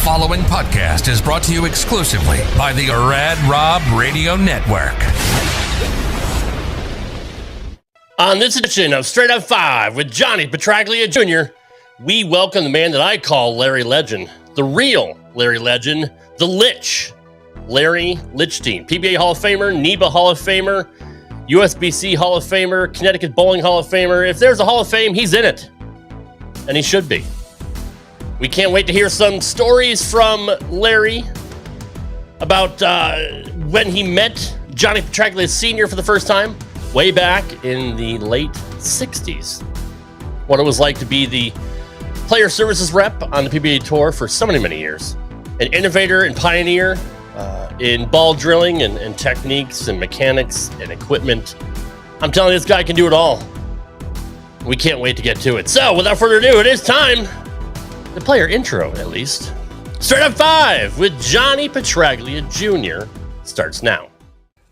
following podcast is brought to you exclusively by the Rad Rob Radio Network. On this edition of Straight Up 5 with Johnny Petraglia Jr., we welcome the man that I call Larry Legend, the real Larry Legend, the Litch, Larry Lichstein, PBA Hall of Famer, NEBA Hall of Famer, USBC Hall of Famer, Connecticut Bowling Hall of Famer. If there's a Hall of Fame, he's in it. And he should be. We can't wait to hear some stories from Larry about when he met Johnny Petraglia Sr. for the first time, way back in the late 60s. What it was like to be the player services rep on the PBA Tour for so many years. An innovator and pioneer in ball drilling and techniques and mechanics and equipment. I'm telling you, this guy can do it all. We can't wait to get to it. So, without further ado, it is time. The player intro, at least. Straight Up 5 with Johnny Petraglia Jr. starts now.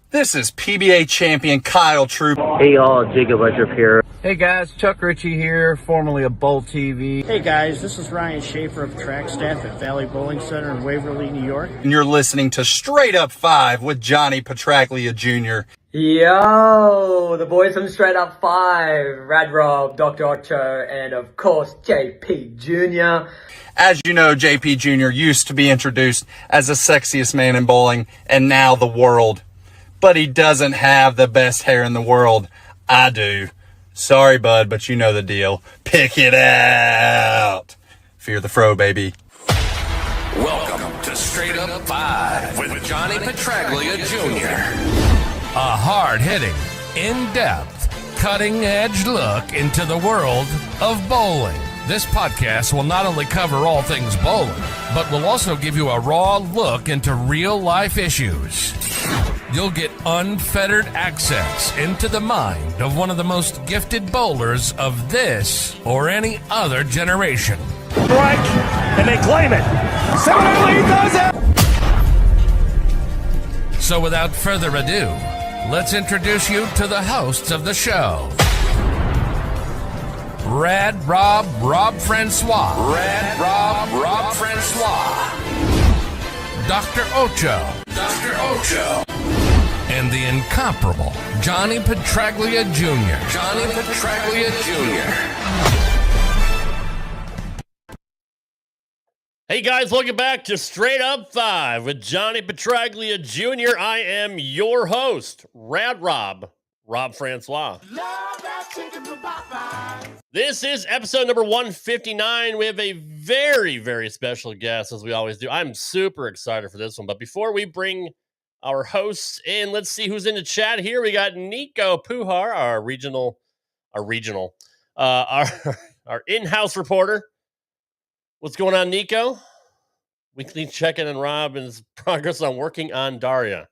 This is PBA champion Kyle Troop. Hey y'all, Jacob Ledrup here. Hey guys, Chuck Ritchie here, formerly of Bowl TV. Hey guys, this is Ryan Schaefer of track staff at Valley Bowling Center in Waverly, New York. And you're listening to Straight Up 5 with Johnny Petraglia Jr. Yo, the boys from Straight Up 5, Rad Rob, Dr Ocho, and of course JP Jr. As you know, JP Jr. used to be introduced as the sexiest man in bowling and now the world. But he doesn't have the best hair in the world. I do. Sorry, bud, but you know the deal. Pick it out. Fear the fro, baby. Welcome to Straight Up 5 with Johnny Petraglia Jr. A hard-hitting, in-depth, cutting-edge look into the world of bowling. This podcast will not only cover all things bowling, but will also give you a raw look into real-life issues. You'll get unfettered access into the mind of one of the most gifted bowlers of this or any other generation. Strike, and they claim it. Similarly, does it. So without further ado, let's introduce you to the hosts of the show. Rad Rob, Rob Francois. Rad Rob, Rob Francois. Dr Ocho. Dr Ocho. And the incomparable Johnny Petraglia Jr. Johnny Petraglia Jr. Hey guys, welcome back to Straight Up 5 with Johnny Petraglia Jr. I am your host, Rad Rob, Rob Francois. This is episode number 159. We have a very special guest, as we always do. I'm super excited for this one, but before we bring our hosts in, let's see who's in the chat here. We got Nico Pujar, our in-house reporter. What's going on, Nico? Weekly check-in on Rob and his progress on working on Daria.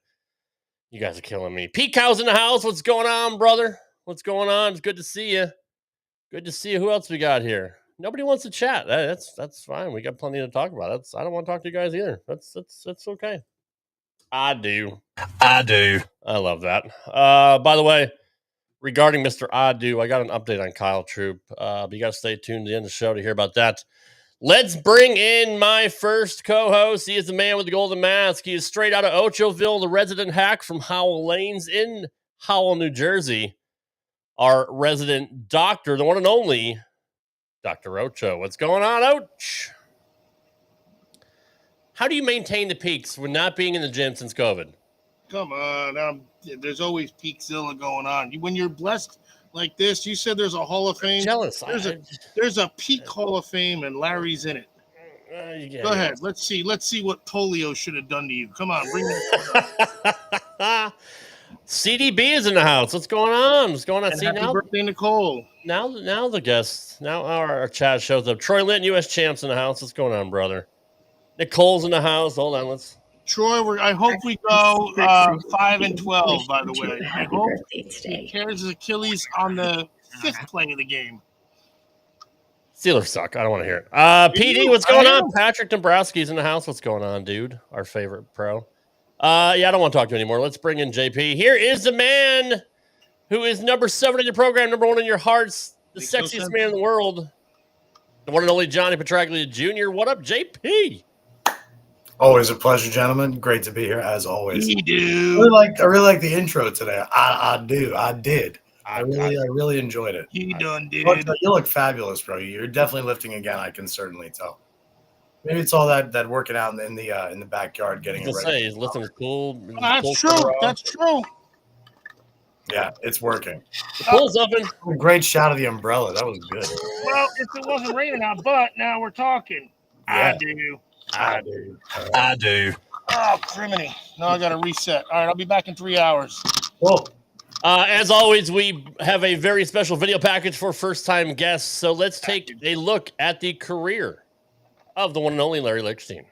You guys are killing me. Pete Cow's in the house. What's going on, brother? What's going on? It's good to see you. Good to see you. Who else we got here? Nobody wants to chat. That's fine. We got plenty to talk about. I don't want to talk to you guys either. That's okay. I do. I love that. By the way, regarding Mr. I do, I got an update on Kyle Troop. But you got to stay tuned to the end of the show to hear about that. Let's bring in my first co-host. He is the man with the golden mask. He is straight out of Ochoville, the resident hack from Howell Lanes in Howell, New Jersey. Our resident doctor, the one and only Dr. Ocho. What's going on, Och? How do you maintain the peaks when not being in the gym since COVID? Come on. There's alwaez Peakzilla going on. When you're blessed like this, you said there's a Hall of Fame. Jealous. There's a Peak Hall of Fame, and Larry's in it. Go ahead. Let's see what polio should have done to you. Come on, bring that. CDB is in the house. What's going on? And happy birthday, Nicole. Now the guests. Now our chat shows up. Troy Linton, U.S. champs in the house. What's going on, brother? Nicole's in the house. Hold on, Troy, I hope we go 5-12. By the way, I hope he tears his Achilles on the 5th play of the game. Steelers suck. I don't want to hear it. PD, what's going on? Patrick Dombrowski's in the house. What's going on, dude? Our favorite pro. I don't want to talk to you anymore. Let's bring in JP. Here is the man who is number 7 in your program, number 1 in your hearts, the sexiest man in the world, the one and only Johnny Petraglia Jr. What up, JP? Always a pleasure, gentlemen. Great to be here as always. You do. I really like the intro today. I really enjoyed it. You done did. You look fabulous, bro. You're definitely lifting again. I can certainly tell. Maybe it's all that working out in the backyard, getting it ready. His lifting is cool. That's true. That's true. Yeah, it's working. The pool's open. A great shot of the umbrella. That was good. Well, if it wasn't raining out, but now we're talking. Yeah. I do. Oh, criminy. Now I got to reset. All right, I'll be back in 3 hours. Cool. As always, we have a very special video package for first-time guests. So let's take a look at the career of the one and only Larry Lichstein.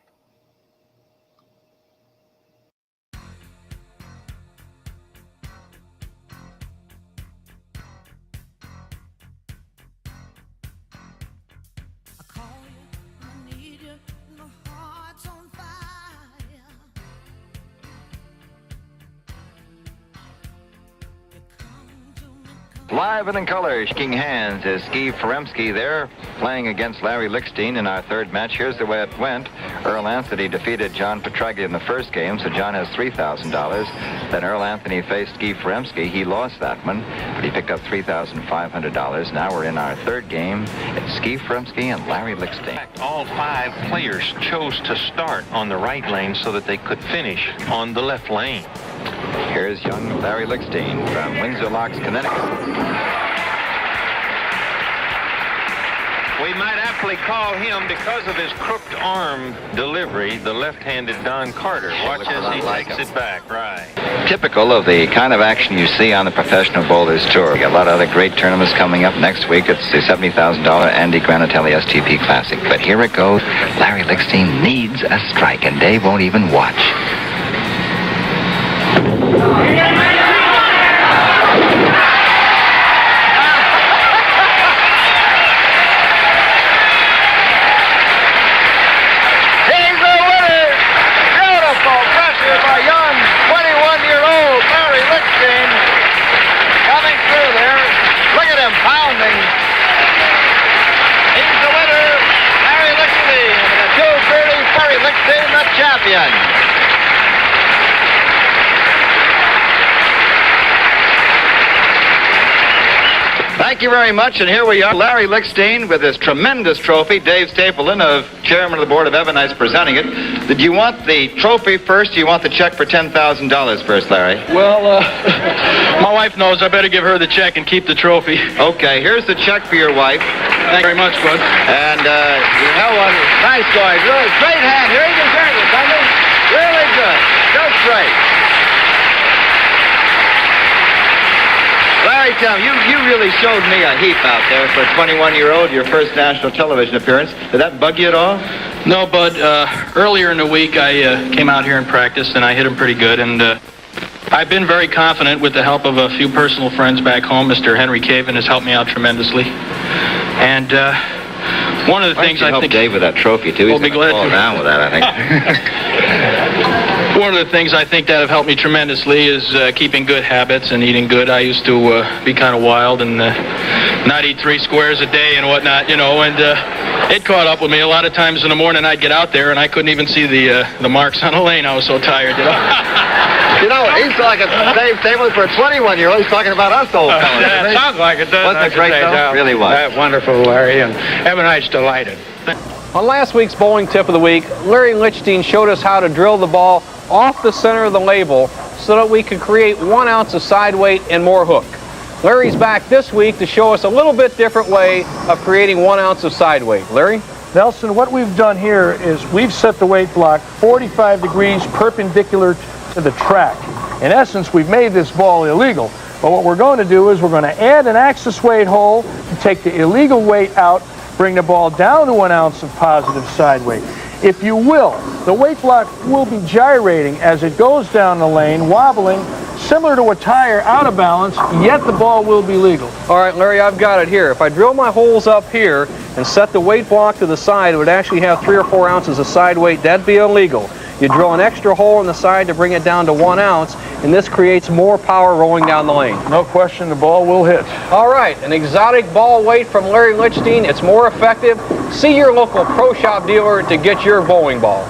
Live and in color, shaking hands is Ski Feremski there, playing against Larry Lichstein in our third match. Here's the way it went. Earl Anthony defeated John Petraglia in the first game, so John has $3,000. Then Earl Anthony faced Ski Feremski. He lost that one, but he picked up $3,500. Now we're in our third game. It's Ski Feremski and Larry Lichstein. All 5 players chose to start on the right lane so that they could finish on the left lane. Here's young Larry Lichstein from Windsor Locks, Connecticut. We might aptly call him, because of his crooked arm delivery, the left-handed Don Carter. Watch as he takes it back. Right. Typical of the kind of action you see on the Professional Bowlers Tour. We got a lot of other great tournaments coming up next week. It's the $70,000 Andy Granatelli STP Classic. But here it goes. Larry Lichstein needs a strike, and Dave won't even watch. Pounding. He's the winner, Larry Lichstein. And a 230, Larry Lichstein, the champion. Thank you very much, and here we are, Larry Lichstein with this tremendous trophy. Dave Stapleton, of Chairman of the Board of Evanites, presenting it. Did you want the trophy first, or you want the check for $10,000 first, Larry? Well, my wife knows I better give her the check and keep the trophy. Okay, here's the check for your wife. Thank you very much, bud. And you know what? Nice going. Really straight hand. Here he deserves it, doesn't he? Really good. Just straight. Larry, tell me, you really showed me a heap out there for a 21-year-old, your first national television appearance. Did that bug you at all? No, bud. Earlier in the week, I came out here and practiced, and I hit him pretty good. And I've been very confident with the help of a few personal friends back home. Mr. Henry Caven has helped me out tremendously. And one of the things I think... Dave with that trophy, too. He's going to fall down with that, I think. One of the things I think that have helped me tremendously is keeping good habits and eating good. I used to be kind of wild and not eat 3 squares a day and whatnot, you know, and it caught up with me. A lot of times in the morning I'd get out there and I couldn't even see the marks on the lane. I was so tired, you know. You know, he's like a Dave Stapleton for a 21-year-old. He's talking about us old fellas. Yeah, it sounds like it does. Wasn't it great, though? Really was. Wonderful, Larry, and Evanites delighted. On last week's bowling tip of the week, Larry Lichstein showed us how to drill the ball off the center of the label so that we could create 1 ounce of side weight and more hook. Larry's back this week to show us a little bit different way of creating 1 ounce of side weight. Larry? Nelson, what we've done here is we've set the weight block 45 degrees perpendicular to the track. In essence, we've made this ball illegal. But what we're going to do is we're going to add an axis weight hole to take the illegal weight out, bring the ball down to 1 ounce of positive side weight. If you will, the weight block will be gyrating as it goes down the lane, wobbling, similar to a tire out of balance, yet the ball will be legal. All right, Larry, I've got it here. If I drill my holes up here and set the weight block to the side, it would actually have 3 or 4 ounces of side weight. That'd be illegal. You drill an extra hole in the side to bring it down to 1 ounce, and this creates more power rolling down the lane. No question, the ball will hit. All right, an exotic ball weight from Larry Lichstein. It's more effective. See your local pro shop dealer to get your bowling ball.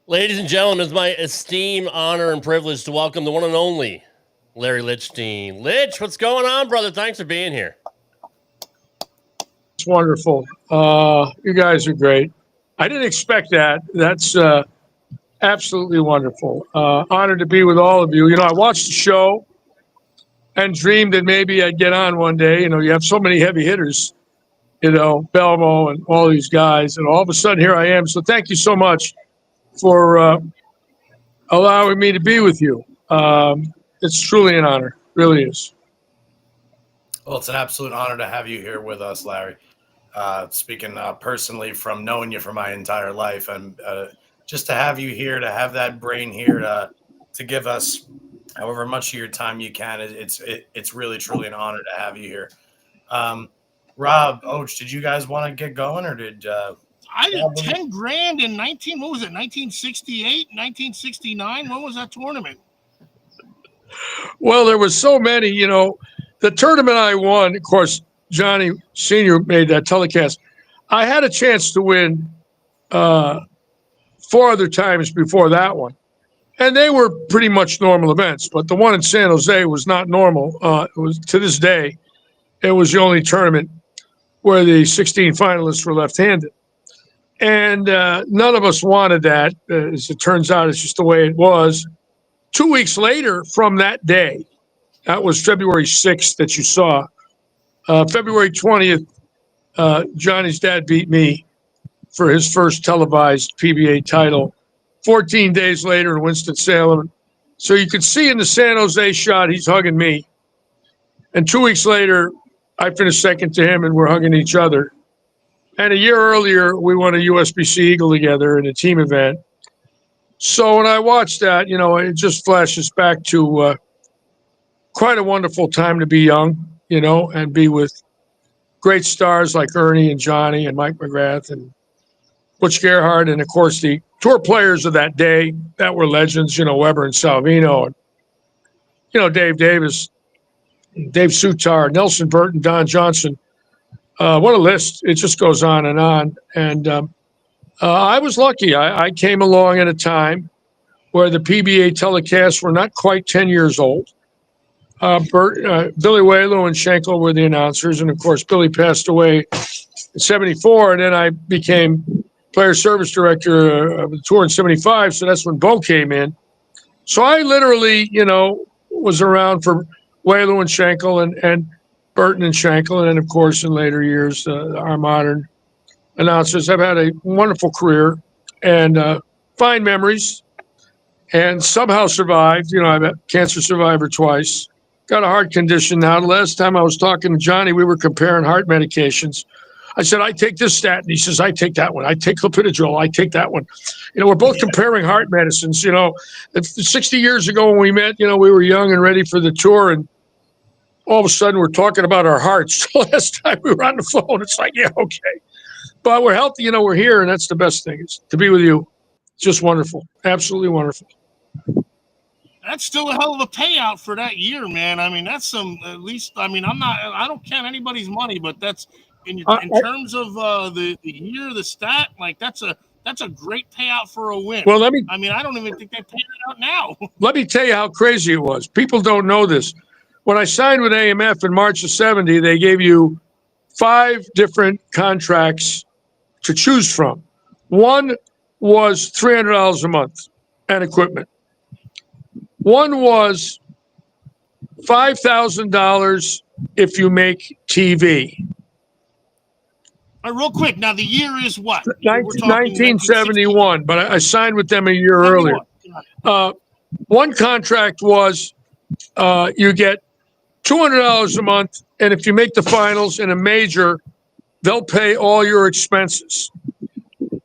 Ladies and gentlemen, it's my esteemed honor and privilege to welcome the one and only Larry Lichstein. Litch, what's going on, brother? Thanks for being here. It's wonderful. You guys are great. I didn't expect that. That's absolutely wonderful. Honored to be with all of you. You know, I watched the show and dreamed that maybe I'd get on one day. You know, you have so many heavy hitters, you know, Belmo and all these guys, and all of a sudden here I am. So thank you so much for allowing me to be with you. It's truly an honor. Really is. Well, it's an absolute honor to have you here with us, Larry. Speaking personally from knowing you for my entire life, and just to have you here, to have that brain here to give us however much of your time you can, it's really, truly an honor to have you here. Rob, Ocho, did you guys want to get going, or did I did 10 grand in 1968, 1969? When was that tournament? Well, there was so many, you know. The tournament I won, of course, Johnny Sr. made that telecast. I had a chance to win 4 other times before that one. And they were pretty much normal events. But the one in San Jose was not normal. It was, to this day, it was the only tournament where the 16 finalists were left-handed. And none of us wanted that. As it turns out, it's just the way it was. 2 weeks later from that day, that was February 6th that you saw. February 20th, Johnny's dad beat me for his first televised PBA title. 14 days later in Winston-Salem. So you could see in the San Jose shot, he's hugging me. And 2 weeks later, I finished second to him, and we're hugging each other. And a year earlier, we won a USBC Eagle together in a team event. So when I watched that, you know, it just flashes back to quite a wonderful time to be young, you know, and be with great stars like Ernie and Johnny and Mike McGrath and Butch Gerhardt, and, of course, the tour players of that day that were legends, you know, Weber and Salvino, and, you know, Dave Davis, Dave Sutar, Nelson Burton, Don Johnson. What a list. It just goes on. And I was lucky. I came along at a time where the PBA telecasts were not quite 10 years old. Billy Waylo and Schenkel were the announcers. And, of course, Billy passed away in 74. And then I became player service director of the tour in 75. So that's when Bo came in. So I literally, you know, was around for Waylo and Schenkel and Burton and Schenkel. And then, of course, in later years, our modern announcers. I've had a wonderful career and fine memories, and somehow survived. You know, I'm a cancer survivor twice. Got a heart condition now. The last time I was talking to Johnny, we were comparing heart medications. I said, I take this statin. He says, I take that one. I take clopidogrel. I take that one. You know, we're both comparing heart medicines. You know, 60 years ago when we met, you know, we were young and ready for the tour, and all of a sudden we're talking about our hearts. The last time we were on the phone, it's like, yeah, okay. But we're healthy, you know, we're here, and that's the best thing. Is to be with you. It's just wonderful. Absolutely wonderful. That's still a hell of a payout for that year, man. I mean, that's some, at least, I mean, I don't count anybody's money, but that's, in terms of the year, the stat, like that's a great payout for a win. Well, I mean, I don't even think they pay it out now. Let me tell you how crazy it was. People don't know this. When I signed with AMF in March of 70, they gave you 5 different contracts to choose from. One was $300 a month and equipment. One was $5,000 if you make TV. Real quick, now the year is what? 1971, but I signed with them a year earlier. One contract was you get $200 a month, and if you make the finals in a major, they'll pay all your expenses.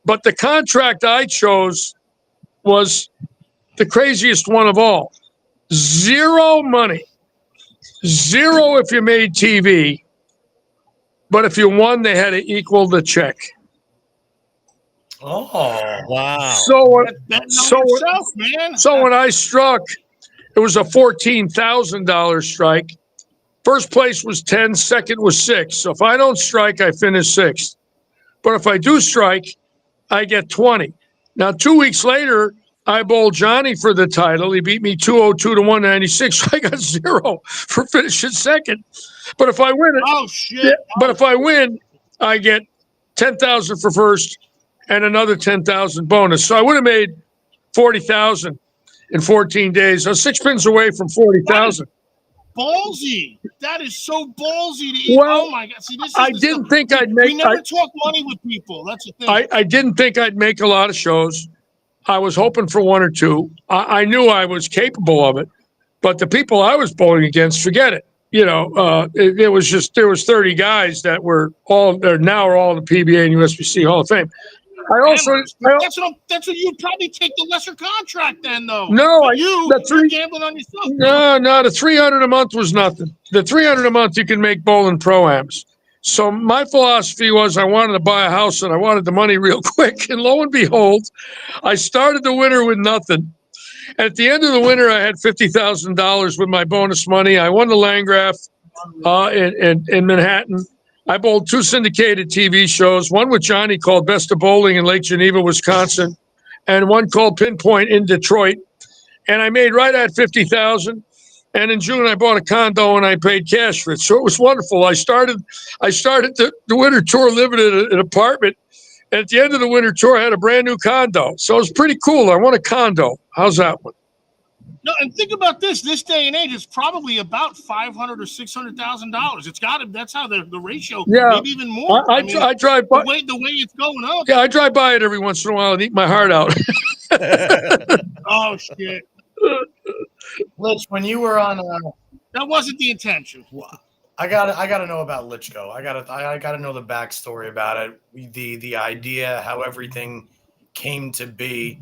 But the contract I chose was the craziest one of all. 0 money. 0 if you made TV. But if you won, they had to equal the check. Oh, wow. So when I struck, it was a $14,000 strike. First place was 10, second was 6. So if I don't strike, I finish 6th. But if I do strike, I get 20. Now, 2 weeks later, I bowled Johnny for the title. He beat me 202 to 196. So I got 0 for finishing second. But if I win it, oh shit! Yeah, but if I win, I get 10,000 for first and another 10,000 bonus. So I would have made 40,000 in 14 days. I was 6 pins away from 40,000. Ballsy. That is so ballsy to eat. Well, oh my god! See, this is I the didn't stuff. think I'd make. We never talk money with people. That's the thing. I didn't think I'd make a lot of shows. I was hoping for 1 or 2. I knew I was capable of it, but the people I was bowling against, forget it. You know, it was just there was 30 guys that were all they're now are all in the PBA and USBC Hall of Fame. That's what you'd probably take the lesser contract then, though. No, you're gambling on yourself. No, the 300 a month was nothing. The 300 a month you can make bowling pro-ams. So my philosophy was I wanted to buy a house and I wanted the money real quick. And lo and behold, I started the winter with nothing. At the end of the winter, I had $50,000 with my bonus money. I won the Landgraf in Manhattan. I bowled 2 syndicated TV shows, one with Johnny called Best of Bowling in Lake Geneva, Wisconsin, and one called Pinpoint in Detroit. And I made right at $50,000. And in June, I bought a condo and I paid cash for it. So it was wonderful. I started the winter tour living in an apartment. And at the end of the winter tour, I had a brand new condo. So it was pretty cool. I won a condo. How's that one? No, and think about this. This day and age, it's probably about $500,000 or $600,000. It's got to. That's how the ratio. Yeah, maybe even more. I drive by the way it's going up. Yeah, I drive by it every once in a while and eat my heart out. Oh shit! Litch, when you were on, that wasn't the intention. I gotta know about Lichco. I gotta know the backstory about it, the idea, how everything came to be.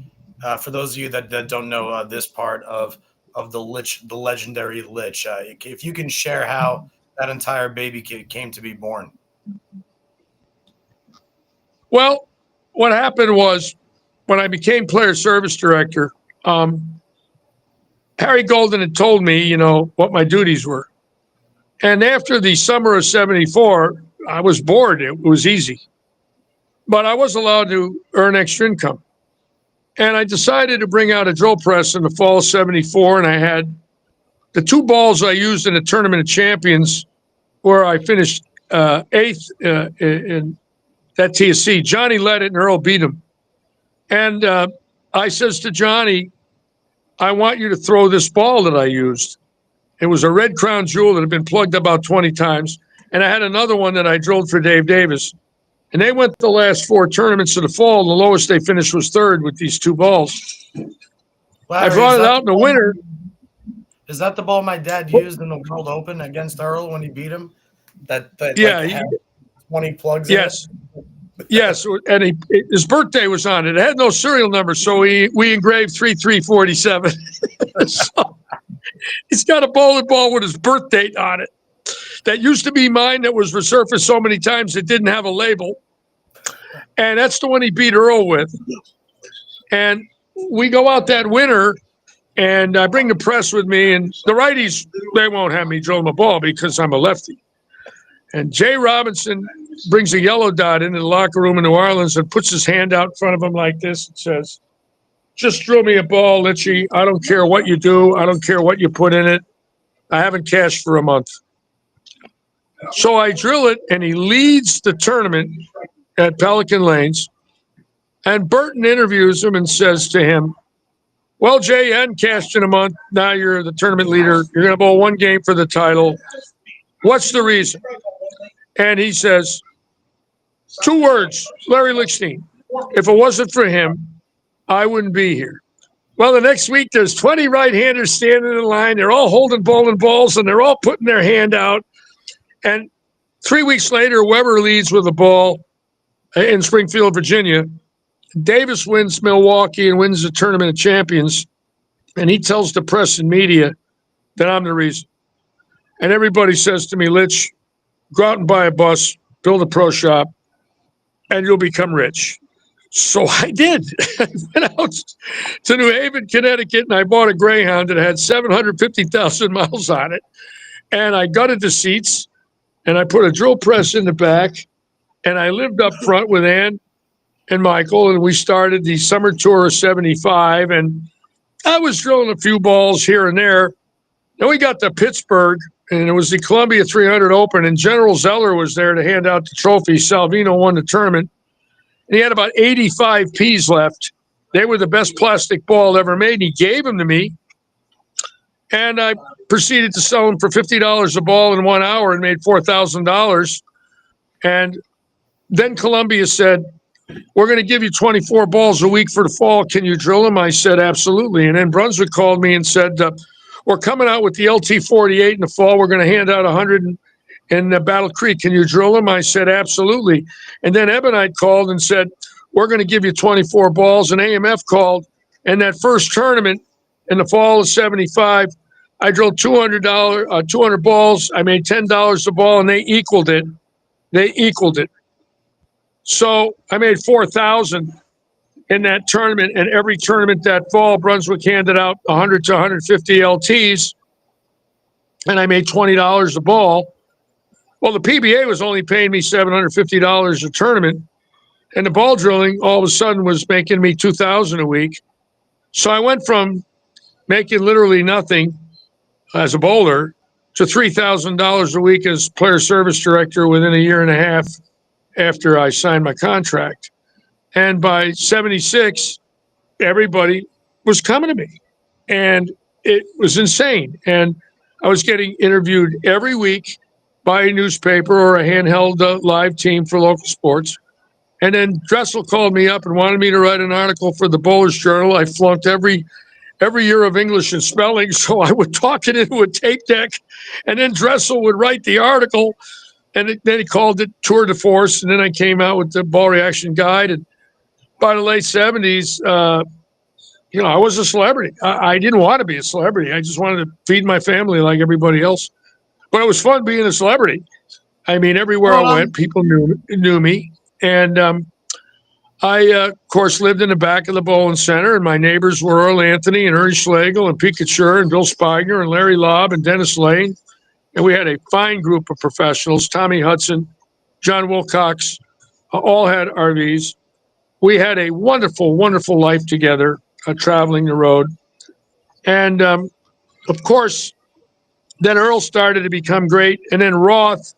For those of you that don't know this part of the Litch, the legendary Litch, if you can share how that entire baby kid came to be born. Well, what happened was when I became player service director, Harry Golden had told me, what my duties were. And after the summer of '74, I was bored. It was easy. But I was allowed to earn extra income. And I decided to bring out a drill press in the fall of '74, and I had the 2 balls I used in the Tournament of Champions where I finished 8th in that TSC. Johnny led it and Earl beat him. And I says to Johnny, I want you to throw this ball that I used. It was a red crown jewel that had been plugged about 20 times. And I had another one that I drilled for Dave Davis. And they went the last 4 tournaments of the fall. The lowest they finished was 3rd with these 2 balls. Larry, I brought it out in the winter. Is that the ball my dad used in the World Open against Earl when he beat him? That yeah, had 20 plugs yes. in it? Yes, and his birthday was on it. It had no serial number, so we engraved 3347. So he's got a bowling ball with his birth date on it. That used to be mine that was resurfaced so many times it didn't have a label. And that's the one he beat Earl with. And we go out that winter, and I bring the press with me, and the righties, they won't have me drill them a ball because I'm a lefty. And Jay Robinson brings a yellow dot into the locker room in New Orleans and puts his hand out in front of him like this and says, just drill me a ball, Litchy. I don't care what you do. I don't care what you put in it. I haven't cashed for a month. So I drill it, and he leads the tournament at Pelican Lanes. And Burton interviews him and says to him, well, Jay, you hadn't cashed in a month. Now you're the tournament leader. You're going to bowl 1 game for the title. What's the reason? And he says, 2 words, Larry Lichstein. If it wasn't for him, I wouldn't be here. Well, the next week, there's 20 right-handers standing in line. They're all holding bowling balls, and they're all putting their hand out. And 3 weeks later, Weber leads with a ball in Springfield, Virginia. Davis wins Milwaukee and wins the Tournament of Champions. And he tells the press and media that I'm the reason. And everybody says to me, Litch, go out and buy a bus, build a pro shop, and you'll become rich. So I did. I went out to New Haven, Connecticut, and I bought a Greyhound that had 750,000 miles on it. And I gutted the seats, and I put a drill press in the back, and I lived up front with Ann. and Michael, and we started the summer tour of 75, and I was drilling a few balls here and there. Then we got to Pittsburgh, and it was the Columbia 300 Open, and General Zeller was there to hand out the trophy. Salvino won the tournament, and he had about 85 Ps left. They were the best plastic ball ever made. He gave them to me, and I proceeded to sell them for $50 a ball in 1 hour and made $4,000. And then Columbia said, we're going to give you 24 balls a week for the fall. Can you drill them? I said, absolutely. And then Brunswick called me and said, we're coming out with the LT-48 in the fall. We're going to hand out 100 in Battle Creek. Can you drill them? I said, absolutely. And then Ebonite called and said, we're going to give you 24 balls. And AMF called. And that first tournament in the fall of 75, I drilled 200 balls. I made $10 a ball, and they equaled it. So I made 4,000 in that tournament, and every tournament that fall, Brunswick handed out 100 to 150 LTs, and I made $20 a ball. Well, the PBA was only paying me $750 a tournament, and the ball drilling all of a sudden was making me $2,000 a week. So I went from making literally nothing as a bowler to $3,000 a week as player service director within a year and a half after I signed my contract. And by 76, everybody was coming to me, and it was insane. And I was getting interviewed every week by a newspaper or a handheld live team for local sports. And then Dressel called me up and wanted me to write an article for the Bowler's Journal. I flunked every year of English and spelling, so I would talk it into a tape deck, and then Dressel would write the article, and then he called it Tour de Force, and then I came out with the Ball Reaction Guide. And by the late 70s, I was a celebrity. I didn't want to be a celebrity. I just wanted to feed my family like everybody else. But it was fun being a celebrity. I mean, everywhere I went, people knew me. And I, of course, lived in the back of the bowling center, and my neighbors were Earl Anthony and Ernie Schlegel and Pete Couture and Bill Spigner and Larry Lobb and Dennis Lane. And we had a fine group of professionals, Tommy Hudson, John Wilcox, all had RVs. We had a wonderful, wonderful life together, traveling the road. And, of course, then Earl started to become great, and then Roth,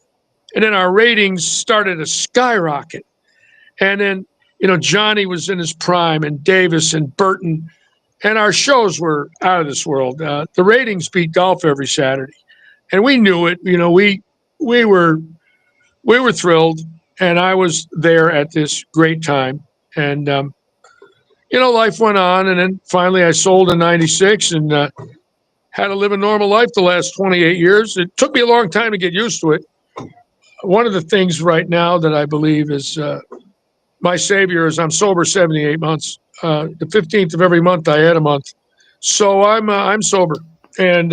and then our ratings started to skyrocket. And then, Johnny was in his prime, and Davis and Burton, and our shows were out of this world. The ratings beat golf every Saturday, and we knew it. We were thrilled, and I was there at this great time. And life went on, and then finally I sold in '96 and had to live a normal life the last 28 years. It took me a long time to get used to it. One of the things right now that I believe is my savior is I'm sober 78 months. The 15th of every month I add a month. So I'm sober, and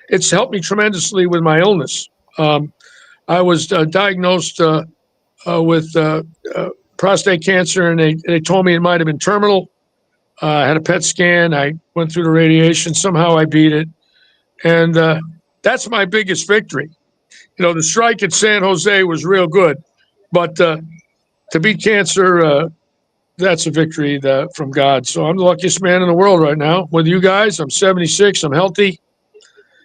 it's helped me tremendously with my illness. I was diagnosed with prostate cancer, and they told me it might have been terminal. I had a PET scan. I went through the radiation. Somehow I beat it. And that's my biggest victory. The strike at San Jose was real good. But to beat cancer, that's a victory from God. So I'm the luckiest man in the world right now with you guys. I'm 76. I'm healthy.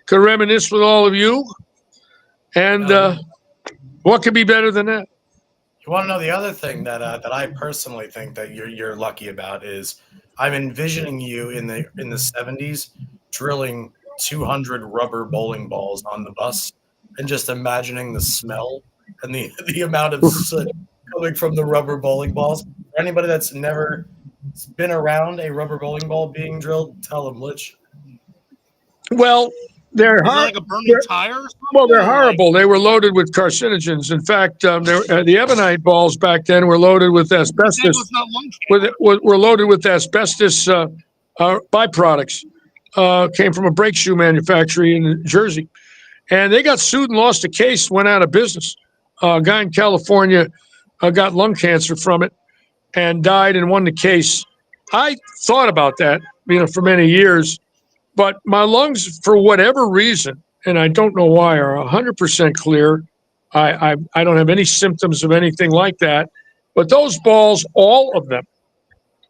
Could reminisce with all of you. And what could be better than that? You want to know the other thing that I personally think that you're lucky about is I'm envisioning you in the 70s drilling 200 rubber bowling balls on the bus, and just imagining the smell and the amount of soot coming from the rubber bowling balls. For anybody that's never been around a rubber bowling ball being drilled, tell them, Litch. Well, they're like a burning tire or something? Well, they're horrible. They were loaded with carcinogens. In fact, the Ebonite balls back then were loaded with asbestos. Were loaded with asbestos byproducts. Came from a brake shoe manufacturer in Jersey. And they got sued and lost a case, went out of business. A guy in California got lung cancer from it and died and won the case. I thought about that, for many years. But my lungs, for whatever reason, and I don't know why, are 100% clear. I don't have any symptoms of anything like that. But those balls, all of them,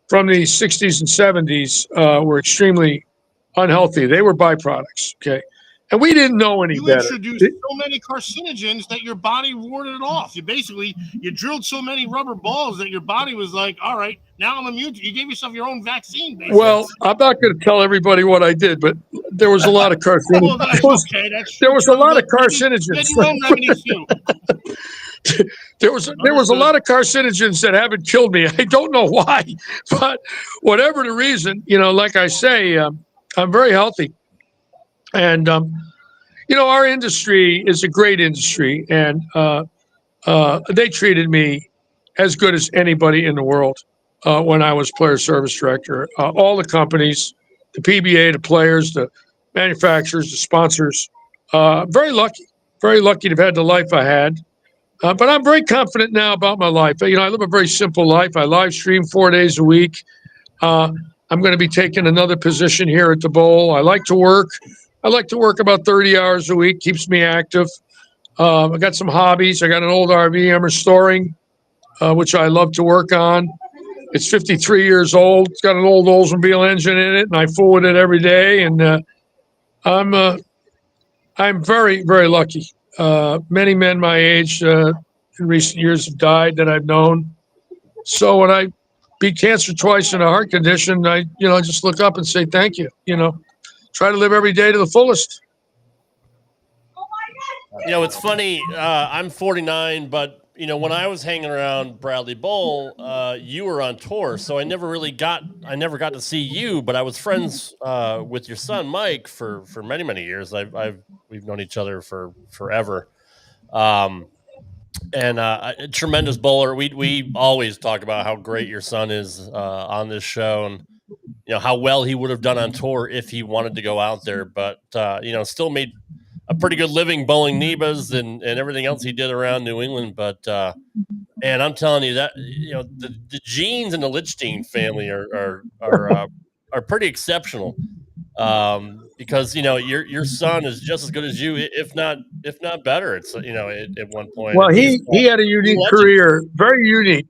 from the 60s and 70s, were extremely unhealthy. They were byproducts, okay? And we didn't know any better. You introduced so many carcinogens that your body warded it off. You drilled so many rubber balls that your body was like, all right, now I'm immune. You gave yourself your own vaccine, basically. Well, I'm not going to tell everybody what I did, but there was a lot of carcinogens. There was a lot of carcinogens. There was a lot of carcinogens that haven't killed me. I don't know why, but whatever the reason, like I say, I'm very healthy. And, our industry is a great industry, and they treated me as good as anybody in the world when I was player service director. All the companies, the PBA, the players, the manufacturers, the sponsors, very lucky to have had the life I had. But I'm very confident now about my life. I live a very simple life. I live stream 4 days a week. I'm going to be taking another position here at the Bowl. I like to work. I like to work about 30 hours a week. Keeps me active. I got some hobbies. I got an old RV I'm restoring, which I love to work on. It's 53 years old. It's got an old Oldsmobile engine in it, and I fool with it every day. And I'm very, very lucky. Many men my age in recent years have died that I've known. So when I beat cancer twice in a heart condition, I just look up and say thank you. Try to live every day to the fullest. It's funny. I'm 49, but when I was hanging around Bradley Bowl, you were on tour, so I never got to see you. But I was friends with your son Mike for many, many years. We've known each other for forever. And a tremendous bowler. We always talk about how great your son is on this show, and how well he would have done on tour if he wanted to go out there. But still made a pretty good living bowling NEBAs and everything else he did around New England. But and I'm telling you that the genes in the Lichstein family are pretty exceptional. Because your son is just as good as you, if not better. It's at one point. Well, he had a unique career, very unique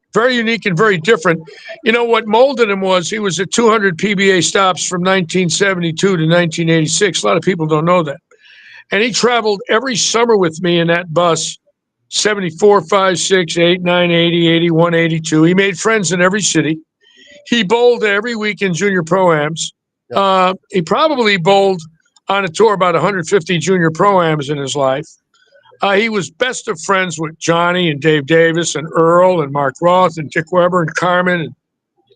and very different. What molded him was he was at 200 PBA stops from 1972 to 1986. A lot of people don't know that. And he traveled every summer with me in that bus, 74, 5, 6, 8, 9, 80, 81, 82. He made friends in every city. He bowled every week in junior pro-ams. He probably bowled on a tour about 150 junior pro-ams in his life. He was best of friends with Johnny and Dave Davis and Earl and Mark Roth and Dick Weber and Carmen and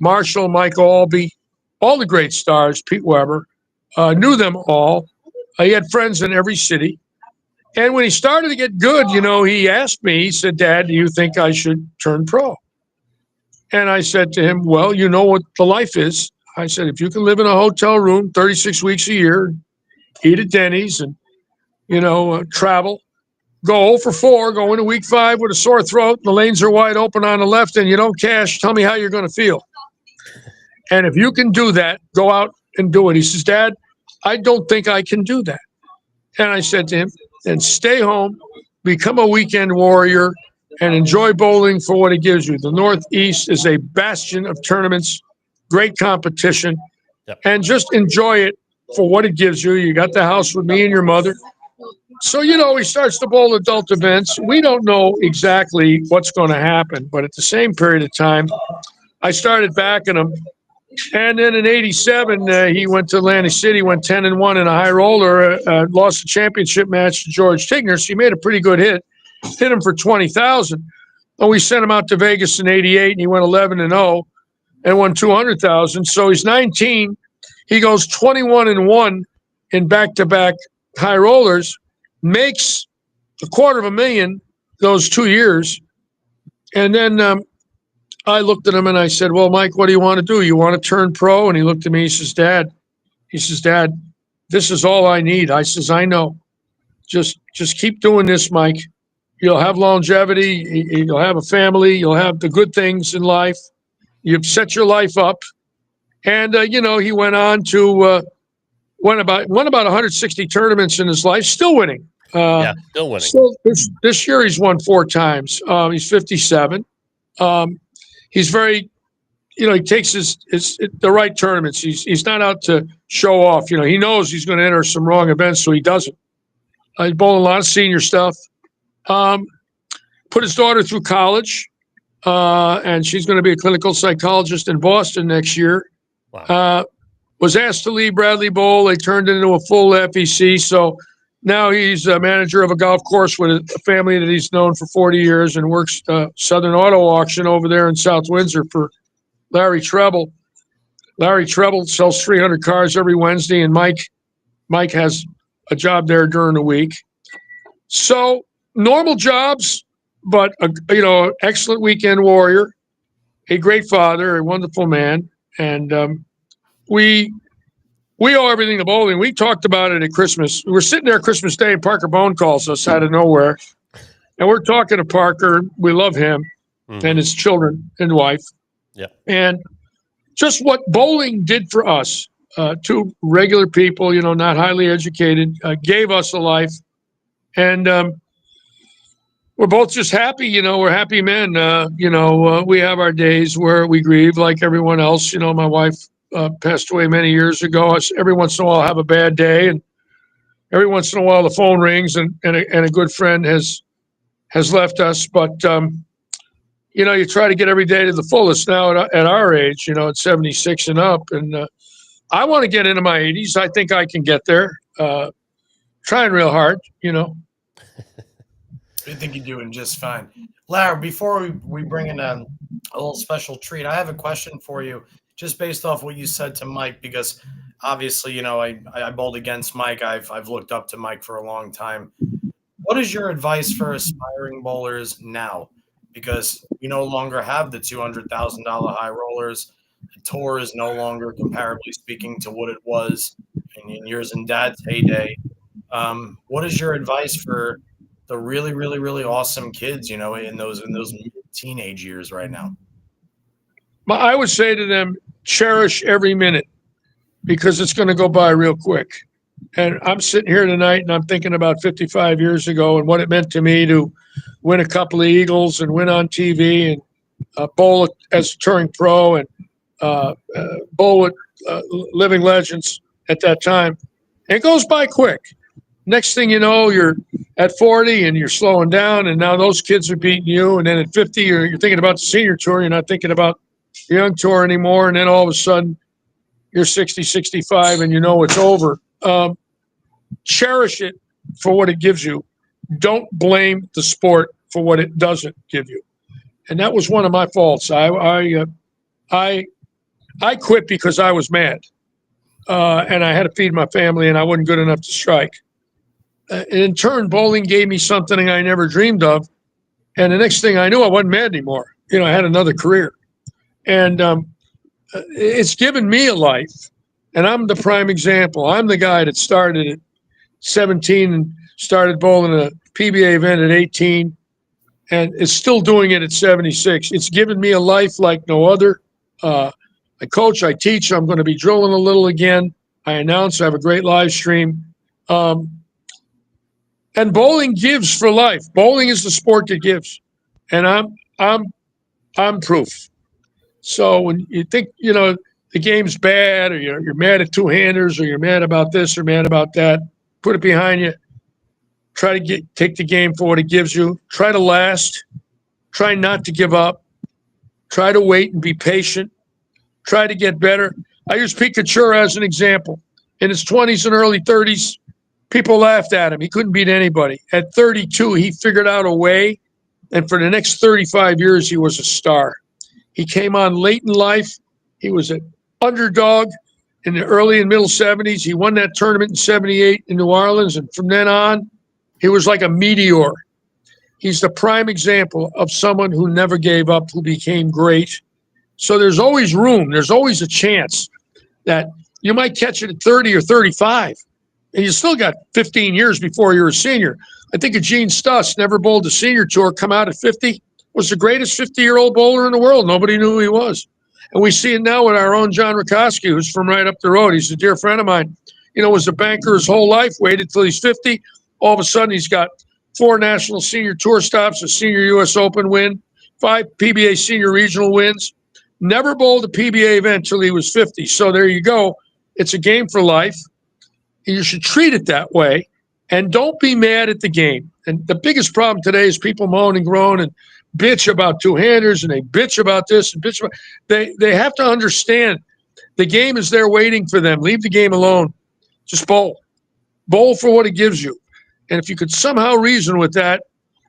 Marshall, Mike Albee, all the great stars, Pete Weber, knew them all. He had friends in every city. And when he started to get good, he asked me, he said, "Dad, do you think I should turn pro?" And I said to him, "Well, you know what the life is." I said, "If you can live in a hotel room 36 weeks a year, eat at Denny's and, travel, go 0 for 4, go into week 5 with a sore throat, the lanes are wide open on the left and you don't cash, tell me how you're going to feel. And if you can do that, go out and do it." He says, "Dad, I don't think I can do that." And I said to him, "Then stay home, become a weekend warrior, and enjoy bowling for what it gives you. The Northeast is a bastion of tournaments, great competition, and just enjoy it for what it gives you. You got the house with me and your mother." So, he starts to bowl adult events. We don't know exactly what's going to happen, but at the same period of time, I started backing him. And then in 87, he went to Atlantic City, went 10-1 in a high roller, lost the championship match to George Tigner. So he made a pretty good hit him for 20,000. And we sent him out to Vegas in 88, and he went 11-0 and won 200,000. So he's 19. He goes 21-1 in back-to-back high rollers, makes $250,000 those 2 years. And then I looked at him and I said, "Well, Mike, what do you want to do? You want to turn pro?" And he looked at me, he says, Dad, this is all I need. I says, "I know. Just keep doing this, Mike. You'll have longevity. You'll have a family. You'll have the good things in life. You've set your life up." And, he went on to won about 160 tournaments in his life, still winning. Still winning. So this year he's won 4 times. He's 57. he's very, he takes the right tournaments. He's not out to show off. He knows he's going to enter some wrong events, so he doesn't. He's bowling a lot of senior stuff. Put his daughter through college, and she's going to be a clinical psychologist in Boston next year. Wow. Was asked to leave Bradley Bowl. They turned it into a full FEC, so now he's a manager of a golf course with a family that he's known for 40 years and works Southern Auto Auction over there in South Windsor for Larry Treble. Larry Treble sells 300 cars every Wednesday, and Mike has a job there during the week. So normal jobs, but excellent weekend warrior, a great father, a wonderful man, and we owe everything to bowling. We talked about it at Christmas. We were sitting there Christmas Day, and Parker Bone calls us out of nowhere, and we're talking to Parker. We love him and his children and wife. Yeah. And just what bowling did for us, two regular people, not highly educated, gave us a life. And we're both just happy, we're happy men. We have our days where we grieve like everyone else. My wife passed away many years ago. Every once in a while I have a bad day, and every once in a while the phone rings and a good friend has left us. But you try to get every day to the fullest now at our age, at 76 and up. And I want to get into my 80s. I think I can get there. Trying real hard, I think you're doing just fine. Larry, before we bring in a little special treat, I have a question for you, just based off what you said to Mike, because obviously, I bowled against Mike. I've looked up to Mike for a long time. What is your advice for aspiring bowlers now? Because we no longer have the $200,000 high rollers. The tour is no longer, comparably speaking, to what it was in yours and Dad's heyday. What is your advice for the really, really, really awesome kids, in those teenage years right now? I would say to them, cherish every minute, because it's going to go by real quick. And I'm sitting here tonight and I'm thinking about 55 years ago and what it meant to me to win a couple of Eagles and win on TV and bowl as a touring pro and bowl with living legends at that time. And it goes by quick. Next thing you know, you're at 40 and you're slowing down, and now those kids are beating you. And then at 50, you're thinking about the senior tour. You're not thinking about the young tour anymore. And then all of a sudden, you're 60, 65, and it's over. Cherish it for what it gives you. Don't blame the sport for what it doesn't give you. And that was one of my faults. I quit because I was mad, and I had to feed my family, and I wasn't good enough to strike. In turn, bowling gave me something I never dreamed of. And the next thing I knew, I wasn't mad anymore. I had another career. And it's given me a life. And I'm the prime example. I'm the guy that started at 17 and started bowling a PBA event at 18 and is still doing it at 76. It's given me a life like no other. I coach, I teach. I'm going to be drilling a little again. I announce. I have a great live stream. And bowling gives for life. Bowling is the sport that gives, and I'm proof. So when you think the game's bad, or you're mad at two-handers, or you're mad about this or mad about that, put it behind you. Try to take the game for what it gives you. Try to last. Try not to give up. Try to wait and be patient. Try to get better. I use Pete Couture as an example. In his 20s and early 30s, people laughed at him. He couldn't beat anybody. At 32, he figured out a way, and for the next 35 years, he was a star. He came on late in life. He was an underdog in the early and middle 70s. He won that tournament in 78 in New Orleans, and from then on, he was like a meteor. He's the prime example of someone who never gave up, who became great. So there's always room. There's always a chance that you might catch it at 30 or 35. And you still got 15 years before you're a senior. I think Gene Stuss, never bowled a senior tour, come out at 50, was the greatest 50-year-old bowler in the world. Nobody knew who he was. And we see it now with our own John Rakoski, who's from right up the road. He's a dear friend of mine. Was a banker his whole life, waited till he's 50. All of a sudden, he's got 4 national senior tour stops, a senior U.S. Open win. 5 PBA senior regional wins. Never bowled a PBA event until he was 50. So there you go. It's a game for life. You should treat it that way. And don't be mad at the game. And the biggest problem today is people moan and groan and bitch about two-handers, and they bitch about this and bitch about. They have to understand the game is there waiting for them. Leave the game alone. Just bowl. Bowl for what it gives you. And if you could somehow reason with that,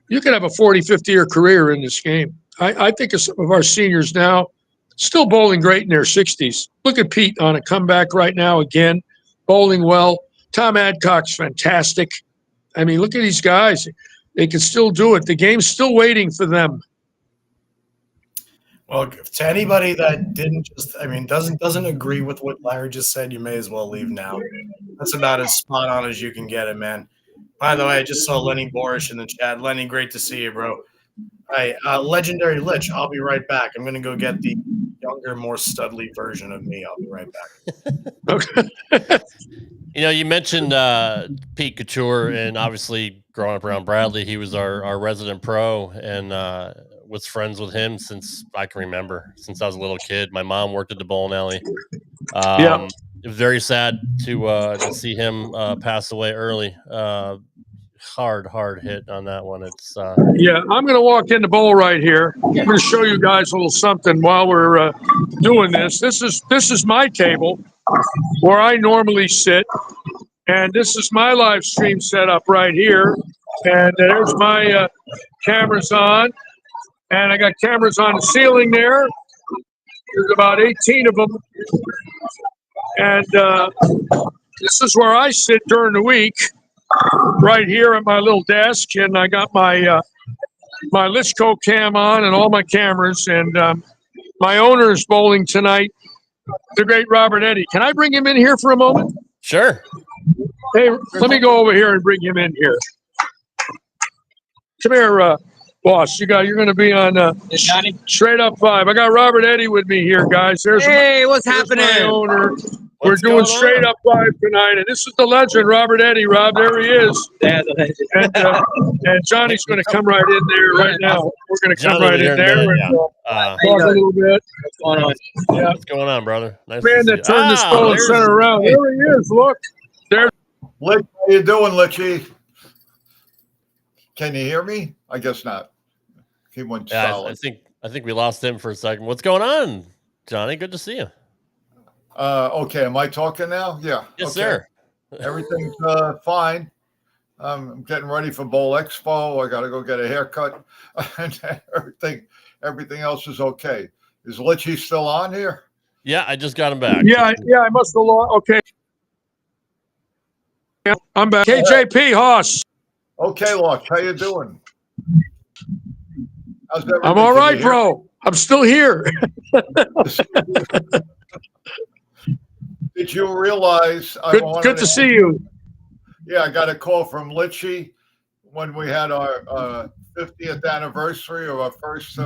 you could have a 40, 50-year career in this game. I think of some of our seniors now, still bowling great in their 60s. Look at Pete on a comeback right now again, bowling well. Tom Adcock's fantastic. I mean, look at these guys. They can still do it. The game's still waiting for them. Well, to anybody that doesn't agree with what Larry just said, you may as well leave now. That's about as spot on as you can get it, man. By the way, I just saw Lenny Borish in the chat. Lenny, great to see you, bro. Hey, legendary Litch, I'll be right back. I'm going to go get the younger, more studly version of me. I'll be right back. Okay. You mentioned Pete Couture, and obviously growing up around Bradley, he was our resident pro, and was friends with him since I can remember, since I was a little kid. My mom worked at the bowling alley. Yeah. It was very sad to see him pass away early. Hard hit on that one. It's Yeah, I'm going to walk in the bowl right here. I'm going to show you guys a little something while we're doing this. This is my table where I normally sit, and this is my live stream setup right here. And there's my cameras on, and I got cameras on the ceiling there. There's about 18 of them, and this is where I sit during the week. Right here at my little desk, and I got my my Lichco cam on and all my cameras, and my owner is bowling tonight, the great Robert Eddy. Can I bring him in here for a moment? Sure. Hey, let me go over here and bring him in here. Come here, boss. You're going to be on Straight Up 5. I got Robert Eddy with me here, guys. Hey, what's happening? My owner. We're doing Straight Up 5 tonight, and this is the legend, Robert Eddy. Rob, there he is. Yeah, the legend. And Johnny's going to come right in there right now. We're going to come right in there and talk a little bit. What's going on? Yeah. What's going on, brother? Nice Man that turned this phone center around. There he is. Look. There. Litch, how you doing, Litchy? Can you hear me? I guess not. He went solid. I think we lost him for a second. What's going on, Johnny? Good to see you. Okay, am I talking now? Yeah. Yes, okay. sir. Everything's fine. I'm getting ready for Bowl Expo. I got to go get a haircut, and everything else is okay. Is Litchy still on here? Yeah, I just got him back. Yeah, I must have lost. Okay. Yeah, I'm back. KJP Hoss. Okay, Lux, how you doing? How's everything? I'm all right, bro. I'm still here. Did you realize? Good to see you. Yeah, I got a call from Litchy when we had our 50th anniversary of our first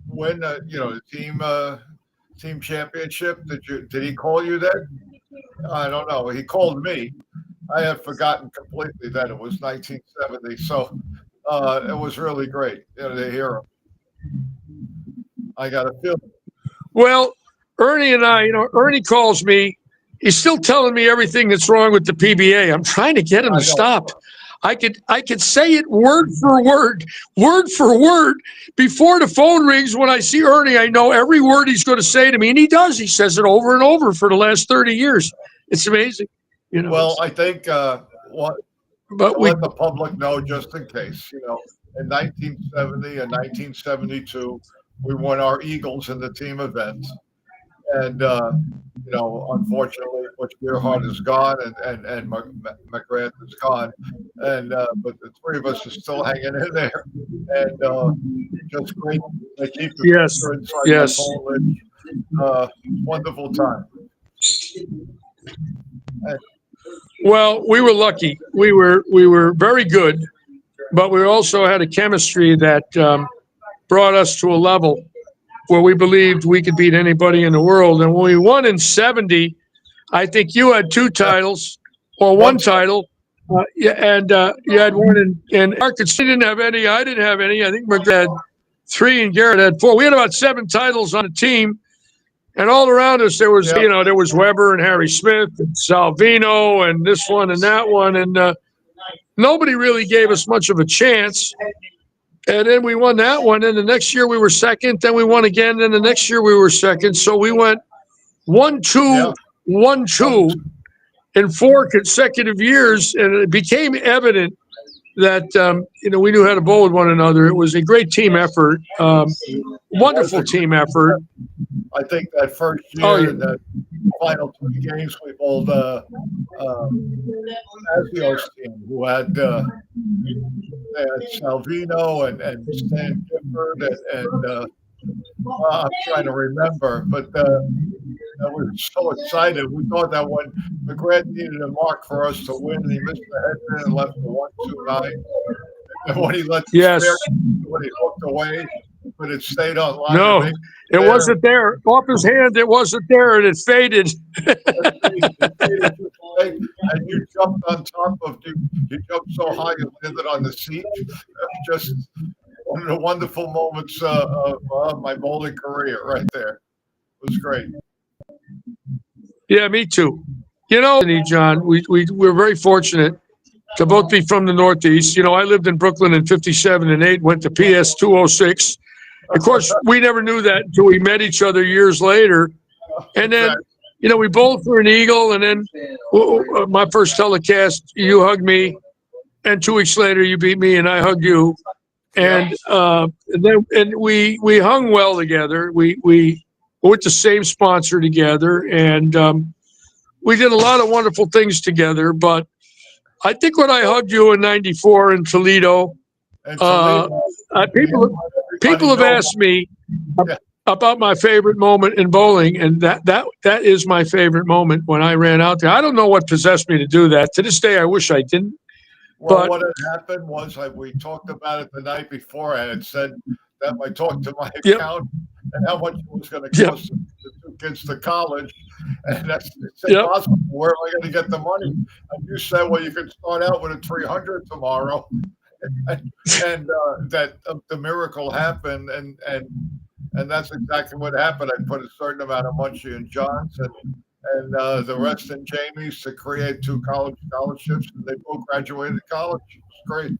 win. The team championship. Did he call you then? I don't know. He called me. I had forgotten completely that it was 1970. So it was really great to hear him. I got a feeling. Well, Ernie and I, Ernie calls me. He's still telling me everything that's wrong with the PBA. I'm trying to get him to stop. I could say it word for word before the phone rings. When I see Ernie, I know every word he's going to say to me, and he does. He says it over and over for the last 30 years. It's amazing. Well, I think let the public know just in case. In 1970 and 1972, we won our Eagles in the team events. And, unfortunately, Butch Beerhart is gone and McGrath is gone. And but the three of us are still hanging in there. And just great. They keep the picture inside the college. Wonderful time. Well, we were lucky. We were very good, but we also had a chemistry that brought us to a level where we believed we could beat anybody in the world. And when we won in 70, I think you had 2 titles or 1 title, Yeah, and you had one in Arkansas. Didn't have any. I didn't have any. I think Mark had 3 and Garrett had 4. We had about 7 titles on the team, and all around us there was, there was Weber and Harry Smith and Salvino and this one and that one, and nobody really gave us much of a chance. And then we won that one, and the next year we were second. Then we won again, and the next year we were second. So we went 1-2, 1-2. In 4 consecutive years, and it became evident that we knew how to bowl with one another. It was a great team effort, wonderful team effort. I think that first year, the final 2 games, we bowled Asio's team, who had Salvino and Stan Gifford, and I'm trying to remember, but we were so excited. We thought that when McGrath needed a mark for us to win, he missed the headman and left the 1-2-9. And when he let when he hooked away, but it stayed on line. No, it wasn't there. Off his hand, it wasn't there, and it faded. And you jumped on top of you jumped so high you landed on the seat. Just one of the wonderful moments of my bowling career right there. It was great. Yeah, me too. John, we're very fortunate to both be from the Northeast. I lived in Brooklyn in 57 and 8, went to PS 206. Of course, we never knew that until we met each other years later. And then, we both were an Eagle. And then my first telecast, you hugged me. And 2 weeks later, you beat me and I hugged you. And then we hung well together. We were with the same sponsor together, and we did a lot of wonderful things together. But I think when I hugged you in '94 in Toledo, people have asked me about my favorite moment in bowling, and that is my favorite moment when I ran out there. I don't know what possessed me to do that. To this day, I wish I didn't. Well, what had happened was we talked about it the night before. I had said that I talked to my account and how much it was going to cost the 2 kids to college. And that's impossible. Where am I going to get the money? And you said, well, you can start out with a 300 tomorrow. And that the miracle happened. And that's exactly what happened. I put a certain amount of money in John's and the rest in Jamie's to create 2 college scholarships, and they both graduated college. It was great.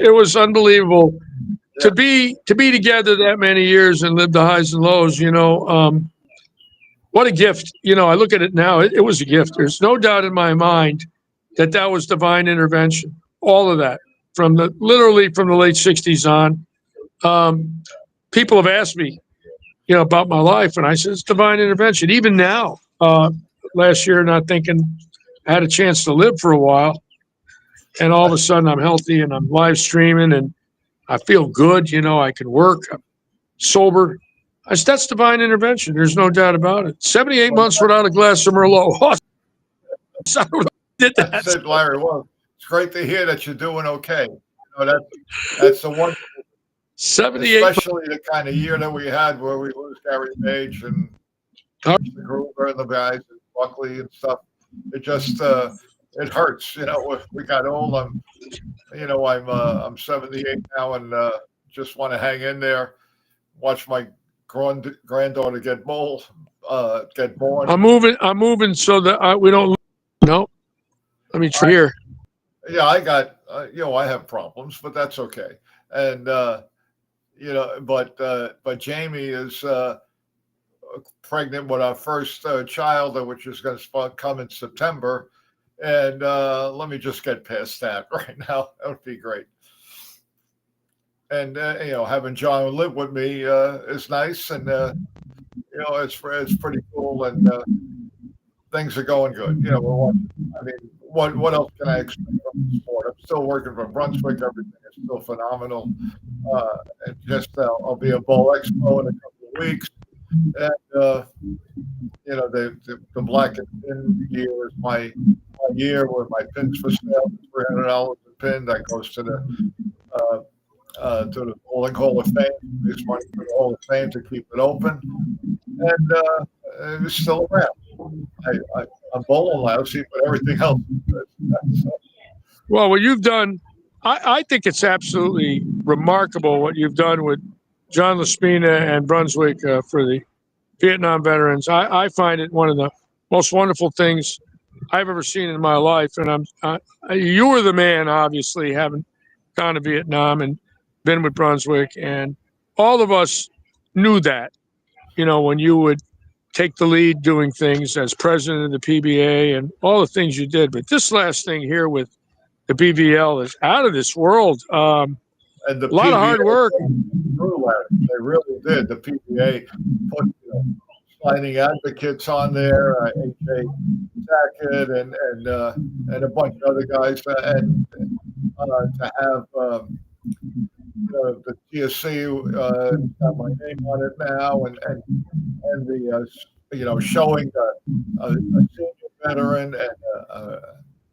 It was unbelievable to be together that many years and live the highs and lows. What a gift. I look at it now. It was a gift. There's no doubt in my mind that was divine intervention. All of that literally from the late '60s on. People have asked me, about my life, and I said it's divine intervention. Even now, last year, not thinking I had a chance to live for a while, and all of a sudden I'm healthy and I'm live streaming and I feel good. I can work. I'm sober. That's divine intervention. There's no doubt about it. 78 months without a glass of Merlot. Did that? I said, Larry, well, it's great to hear that you're doing okay. That's the one. 78, especially the kind of year that we had where we lose Gary Page and Gruber and the guys and Buckley and stuff. It just it hurts. We got old. I'm 78 now and just want to hang in there. Watch my granddaughter get born. I'm moving so that we don't. No, let me try here. Yeah, I got. I have problems, but that's okay. And but Jamie is pregnant with our first child, which is going to come in September. And let me just get past that right now. That would be great. And having John live with me is nice, and it's pretty cool, and things are going good. What else can I expect from the sport? I'm still working from Brunswick. Everything is still phenomenal. And just I'll be at Bowl Expo in a couple of weeks. And the black and pin year is my year where my pins for sale, $300 a pin. That goes to the Bowling Hall of Fame. There's money for the Hall of Fame to keep it open, and it's still around. I'm bowling lousy, but everything else is good. Well, what you've done, I think it's absolutely remarkable what you've done with John Laspina and Brunswick for the Vietnam veterans. I find it one of the most wonderful things I've ever seen in my life. And you were the man, obviously, having gone to Vietnam and been with Brunswick. And all of us knew that, when you would take the lead doing things as president of the PBA and all the things you did. But this last thing here with the BVL is out of this world. And the a lot of hard work. They really did. The PBA put signing advocates on there, A.J. Sackett and a bunch of other guys, and to have the TSC got my name on it now, and the showing a senior veteran and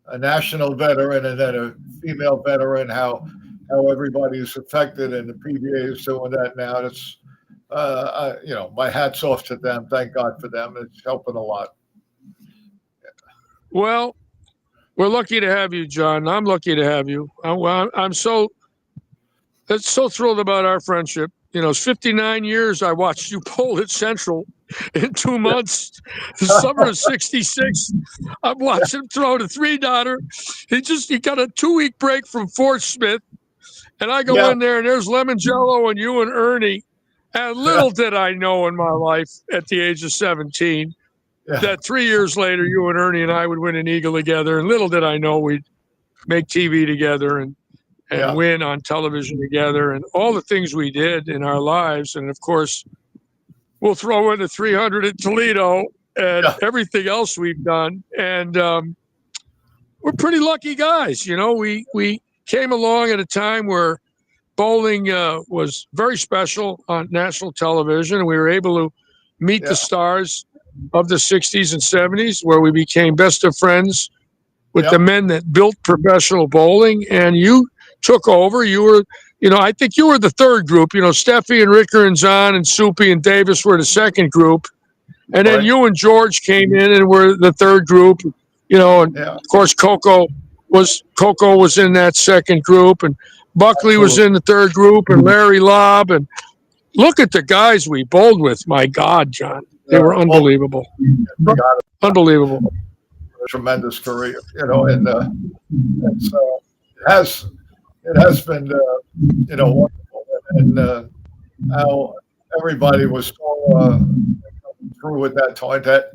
a national veteran and then a female veteran, how everybody is affected, and the PBA is doing that now. It's my hat's off to them. Thank God for them. It's helping a lot. Well, we're lucky to have you, John. I'm lucky to have you. I'm so thrilled about our friendship. It's 59 years I watched you bowl at Central in 2 months. The summer of '66, I've watched him throw the 3-dotter. He got a 2-week break from Fort Smith, and I go in there, and there's Lemon Jello and you and Ernie. And little did I know in my life at the age of 17 that 3 years later, you and Ernie and I would win an Eagle together. And little did I know we'd make TV together and win on television together and all the things we did in our lives. And, of course, we'll throw in the 300 at Toledo and everything else we've done. And we're pretty lucky guys. We came along at a time where bowling was very special on national television, and we were able to meet the stars of the 60s and 70s, where we became best of friends with the men that built professional bowling. And you took over. You were, I think you were the third group. Steffi and Ricker and Zahn and Soupy and Davis were the second group. And then you and George came in and were the third group, and of course Coco was in that second group, and Buckley was in the third group, and Larry Lobb. And look at the guys we bowled with. My God, John. They were unbelievable. Unbelievable. Tremendous career, and it has been, wonderful. And how everybody was so through at that time that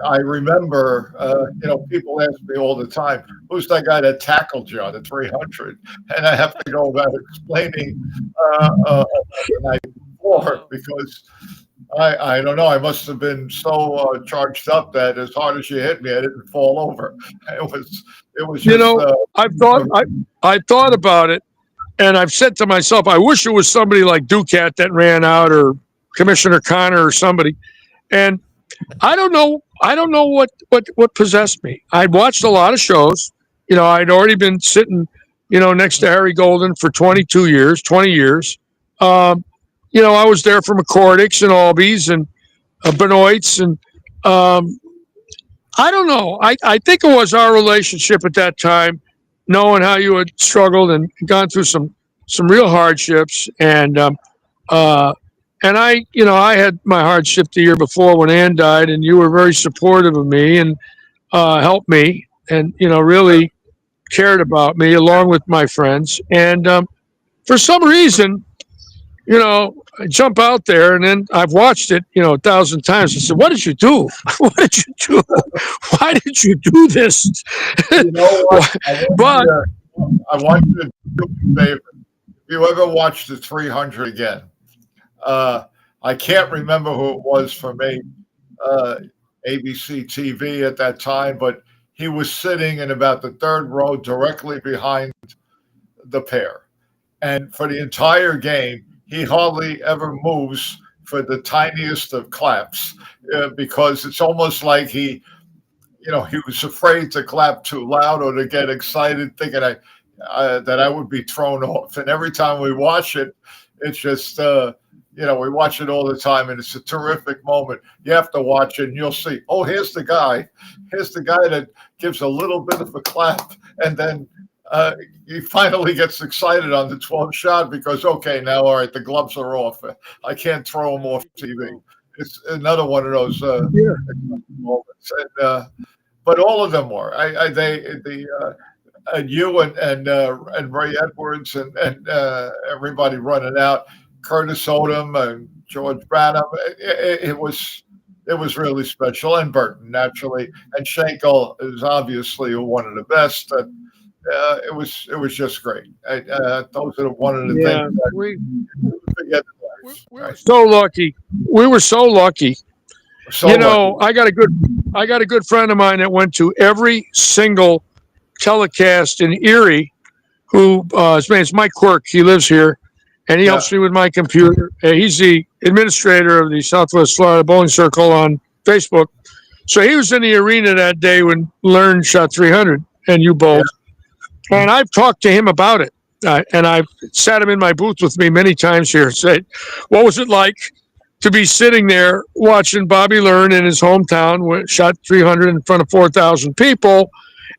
I remember, people ask me all the time, who's that guy that tackled you on the 300? And I have to go about explaining the night before, because I don't know, I must have been so charged up that as hard as you hit me, I didn't fall over. It was just, I've thought about it, and I've said to myself, I wish it was somebody like Ducat that ran out, or Commissioner Connor or somebody. And I don't know what possessed me. I'd watched a lot of shows. I'd already been sitting, next to Harry Golden for 20 years. I was there for McCordick's and Albies and Benoit's. And I don't know. I think it was our relationship at that time, knowing how you had struggled and gone through some real hardships. And I had my hardship the year before when Ann died, and you were very supportive of me and helped me and, really cared about me along with my friends. And for some reason, I jump out there, and then I've watched it, 1,000 times. I said, what did you do? What did you do? Why did you do this? What? I want you to do me a favor. If you ever watch the 300 again, I can't remember who it was for me, ABC TV at that time, but he was sitting in about the third row directly behind the pair. And for the entire game, he hardly ever moves for the tiniest of claps, because it's almost like he was afraid to clap too loud or to get excited, thinking that I would be thrown off. And every time we watch it, it's just You know, we watch it all the time, and it's a terrific moment. You have to watch it, and you'll see, oh, here's the guy. Here's the guy that gives a little bit of a clap, and then he finally gets excited on the 12th shot because, okay, now, all right, the gloves are off. I can't throw them off TV. It's another one of those moments. And, but all of them were. You and Ray Edwards and everybody running out, Curtis Odom and George Branham. It was really special. And Burton, naturally, and Schenkel is obviously one of the best. It was just great. Those are one of the things that we forget. We were so lucky. We were so lucky. Lucky. I got a good friend of mine that went to every single telecast in Erie. Who his name's Mike Quirk. He lives here, and he helps me with my computer. He's the administrator of the Southwest Florida Bowling Circle on Facebook. So he was in the arena that day when Learn shot 300 and you bowled. Yeah. And I've talked to him about it. And I've sat him in my booth with me many times here and said, what was it like to be sitting there watching Bobby Learn in his hometown, shot 300 in front of 4,000 people.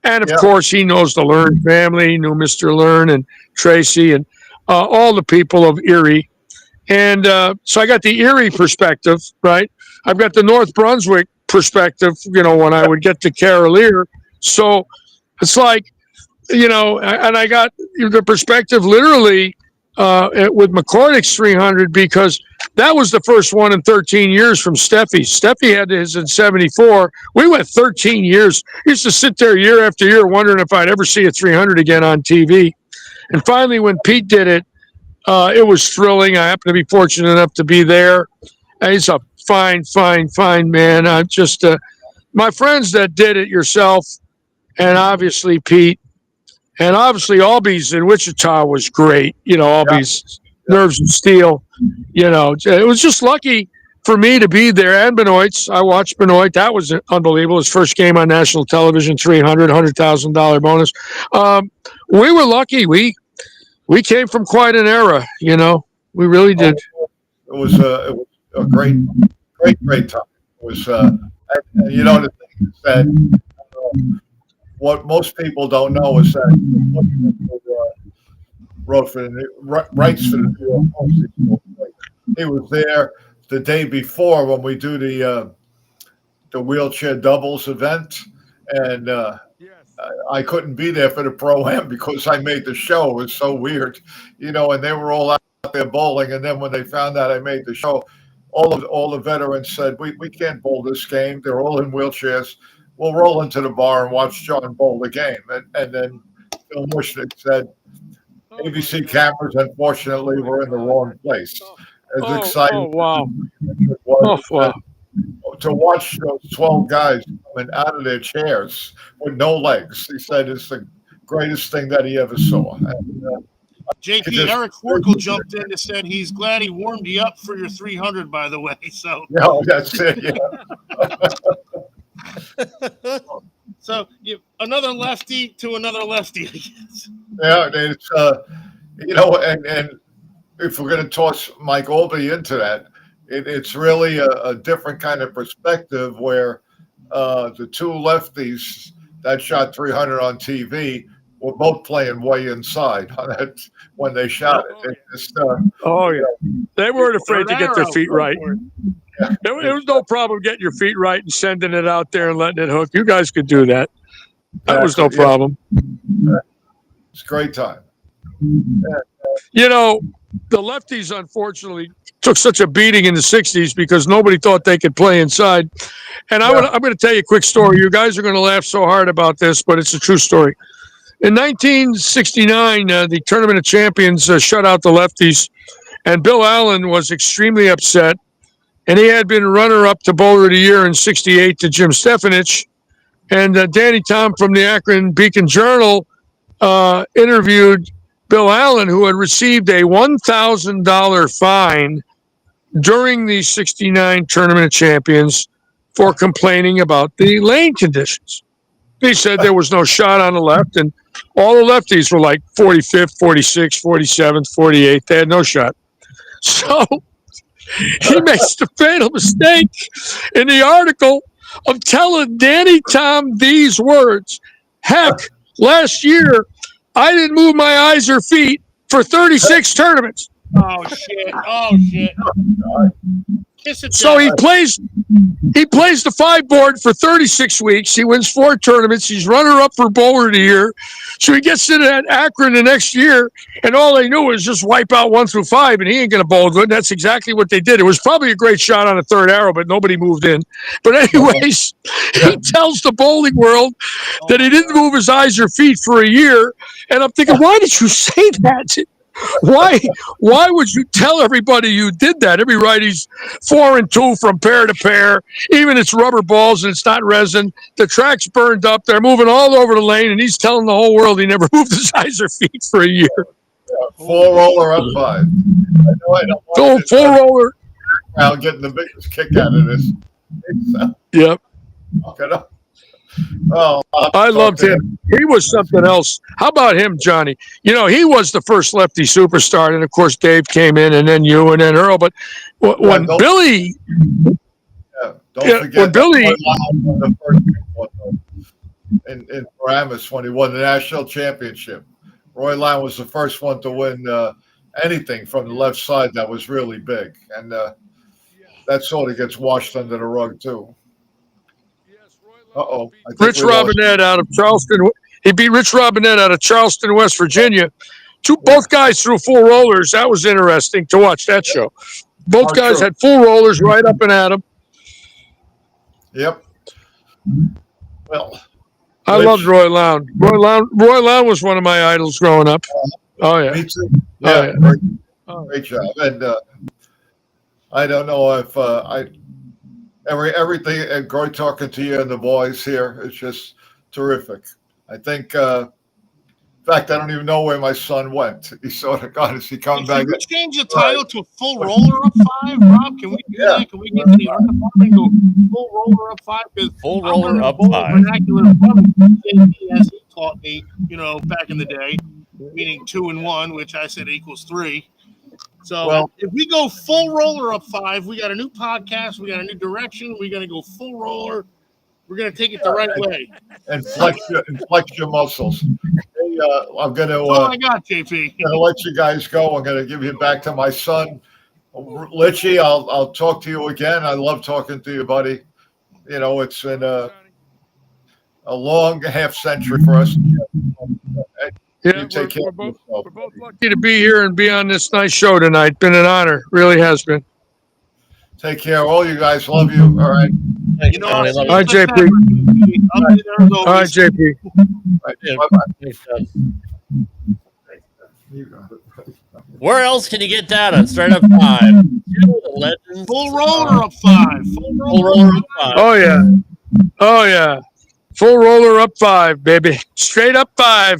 And, of course, he knows the Learn family. He knew Mr. Learn and Tracy and all the people of Erie. And so I got the Erie perspective, right? I've got the North Brunswick perspective, when I would get to Carolier. So it's like, and I got the perspective literally with McCordick's 300 because that was the first one in 13 years from Steffi. Steffi had his in 74. We went 13 years. Used to sit there year after year wondering if I'd ever see a 300 again on TV. And finally, when Pete did it, it was thrilling. I happened to be fortunate enough to be there. And he's a fine man. I'm just my friends that did it, yourself, and obviously Pete. And obviously, Albie's in Wichita was great. Albie's Nerves of Steel. It was just lucky for me to be there. And Benoit's. I watched Benoit. That was unbelievable. His first game on national television, $100,000 bonus. We were lucky. We came from quite an era. We really did. It was a great time. It was, the thing is that. What most people don't know is that writes for the New York Post. He was there the day before when we do the wheelchair doubles event, and I couldn't be there for the Pro-Am because I made the show. It was so weird, and they were all out there bowling. And then when they found out I made the show, all the veterans said, "We can't bowl this game. They're all in wheelchairs. We'll roll into the bar and watch John bowl the game." And then Phil Mushnick said, ABC cameras, unfortunately, were in the wrong place. As exciting as it was to watch those 12 guys coming out of their chairs with no legs. He said it's the greatest thing that he ever saw. And, JP, Eric Forkel jumped in and said he's glad he warmed you up for your 300, by the way. So that's it, So another lefty to another lefty, I guess. Yeah, it's and if we're going to toss Mike Albee into that, it's really a different kind of perspective where the two lefties that shot 300 on TV were both playing way inside on that when they shot it. They weren't afraid to get their feet right. Yeah. There was no problem getting your feet right and sending it out there and letting it hook. You guys could do that. That was no problem. It's a great time. The lefties, unfortunately, took such a beating in the 60s because nobody thought they could play inside. And I'm going to tell you a quick story. You guys are going to laugh so hard about this, but it's a true story. In 1969, the Tournament of Champions shut out the lefties, and Bill Allen was extremely upset. And he had been runner-up to Bowler of the Year in 68 to Jim Stefanich. And Danny Tom from the Akron Beacon Journal interviewed Bill Allen, who had received a $1,000 fine during the 69 Tournament of Champions for complaining about the lane conditions. He said there was no shot on the left, and all the lefties were like 45th, 46th, 47th, 48th. They had no shot. So he makes the fatal mistake in the article of telling Danny Tom these words. Heck, last year, I didn't move my eyes or feet for 36 tournaments. Oh, shit. Oh, shit. So he plays the 5 board for 36 weeks. He wins 4 tournaments. He's runner-up for bowler of the year. So he gets into that Akron the next year, and all they knew was just wipe out 1 through 5, and he ain't going to bowl good. And that's exactly what they did. It was probably a great shot on a 3rd arrow, but nobody moved in. But anyways, he tells the bowling world that he didn't move his eyes or feet for a year. And I'm thinking, why did you say that? Why would you tell everybody you did that? Every righty's 4-2 from pair to pair. Even it's rubber balls and it's not resin. The track's burned up. They're moving all over the lane, and he's telling the whole world he never moved his eyes or feet for a year. Full roller up 5. Full roller. I'm getting the biggest kick out of this. Yep. Oh, I loved him. He was something else. How about him, Johnny? You know, he was the first lefty superstar, and of course Dave came in, and then you, and then Earl. But when Billy, don't forget when Billy, the first one in Paramus when he won the national championship. Roy Lyon was the first one to win anything from the left side that was really big, and that sort of gets washed under the rug too. Rich Robinette out of Charleston. He beat Rich Robinette out of Charleston, West Virginia. Both guys threw full rollers. That was interesting to watch that show. Both guys had full rollers right up and at them. Yep. Well, I loved Roy Lown. Roy Lown was one of my idols growing up. Oh yeah. Me too. Yeah. Great job. And I don't know if everything and great talking to you and the boys here. It's just terrific. I think, in fact, I don't even know where my son went. He sort of got us. He come back. Can we change the title to Full Roller Up 5, Rob? Can we do that? Can we get to the art department and go Full Roller Up 5? Full Roller Up 5. Vernacular from as he taught me, back in the day, meaning 2 and 1, which I said equals 3. So if we go full roller up 5, we got a new podcast, we got a new direction, we're going to go full roller. We're going to take it the right way. And flex your muscles. Hey, I'm going to. That's all I got, JP. I'm going to let you guys go. I'm going to give you back to my son, Litchy. I'll talk to you again. I love talking to you, buddy. It's been a long half century for us. Yeah, we're both lucky to be here and be on this nice show tonight. Been an honor. Really has been. Take care. All you guys. Love you. All right. All right, JP. All right, JP. Where else can you get that on Straight Up 5? The Legends. Full roller up 5. Full roller up 5. Oh, yeah. Oh, yeah. Full roller up 5, baby. Straight Up 5.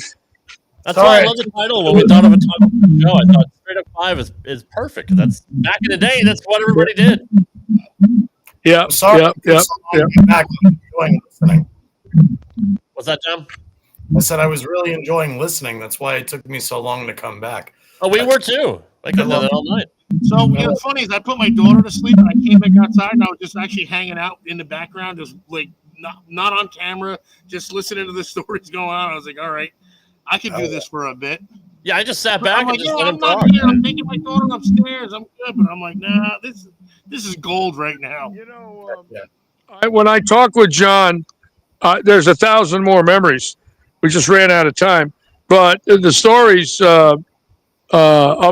That's why I love the title. When we thought of a title for the show, I thought Straight Up 5 is perfect. That's back in the day. That's what everybody did. Yeah. Back enjoying listening. What's that, Tom? I said I was really enjoying listening. That's why it took me so long to come back. Oh, we were too. I could have done that all night. So, what's funny is I put my daughter to sleep and I came back outside and I was just actually hanging out in the background, just like not on camera, just listening to the stories going on. I was like, all right, I could do this for a bit. Yeah, I just sat back I'm and like, just let him I'm not talk. here. I'm taking my daughter upstairs. I'm good, but I'm like, nah, this is gold right now. When I talk with John, there's 1,000 more memories. We just ran out of time. But the stories of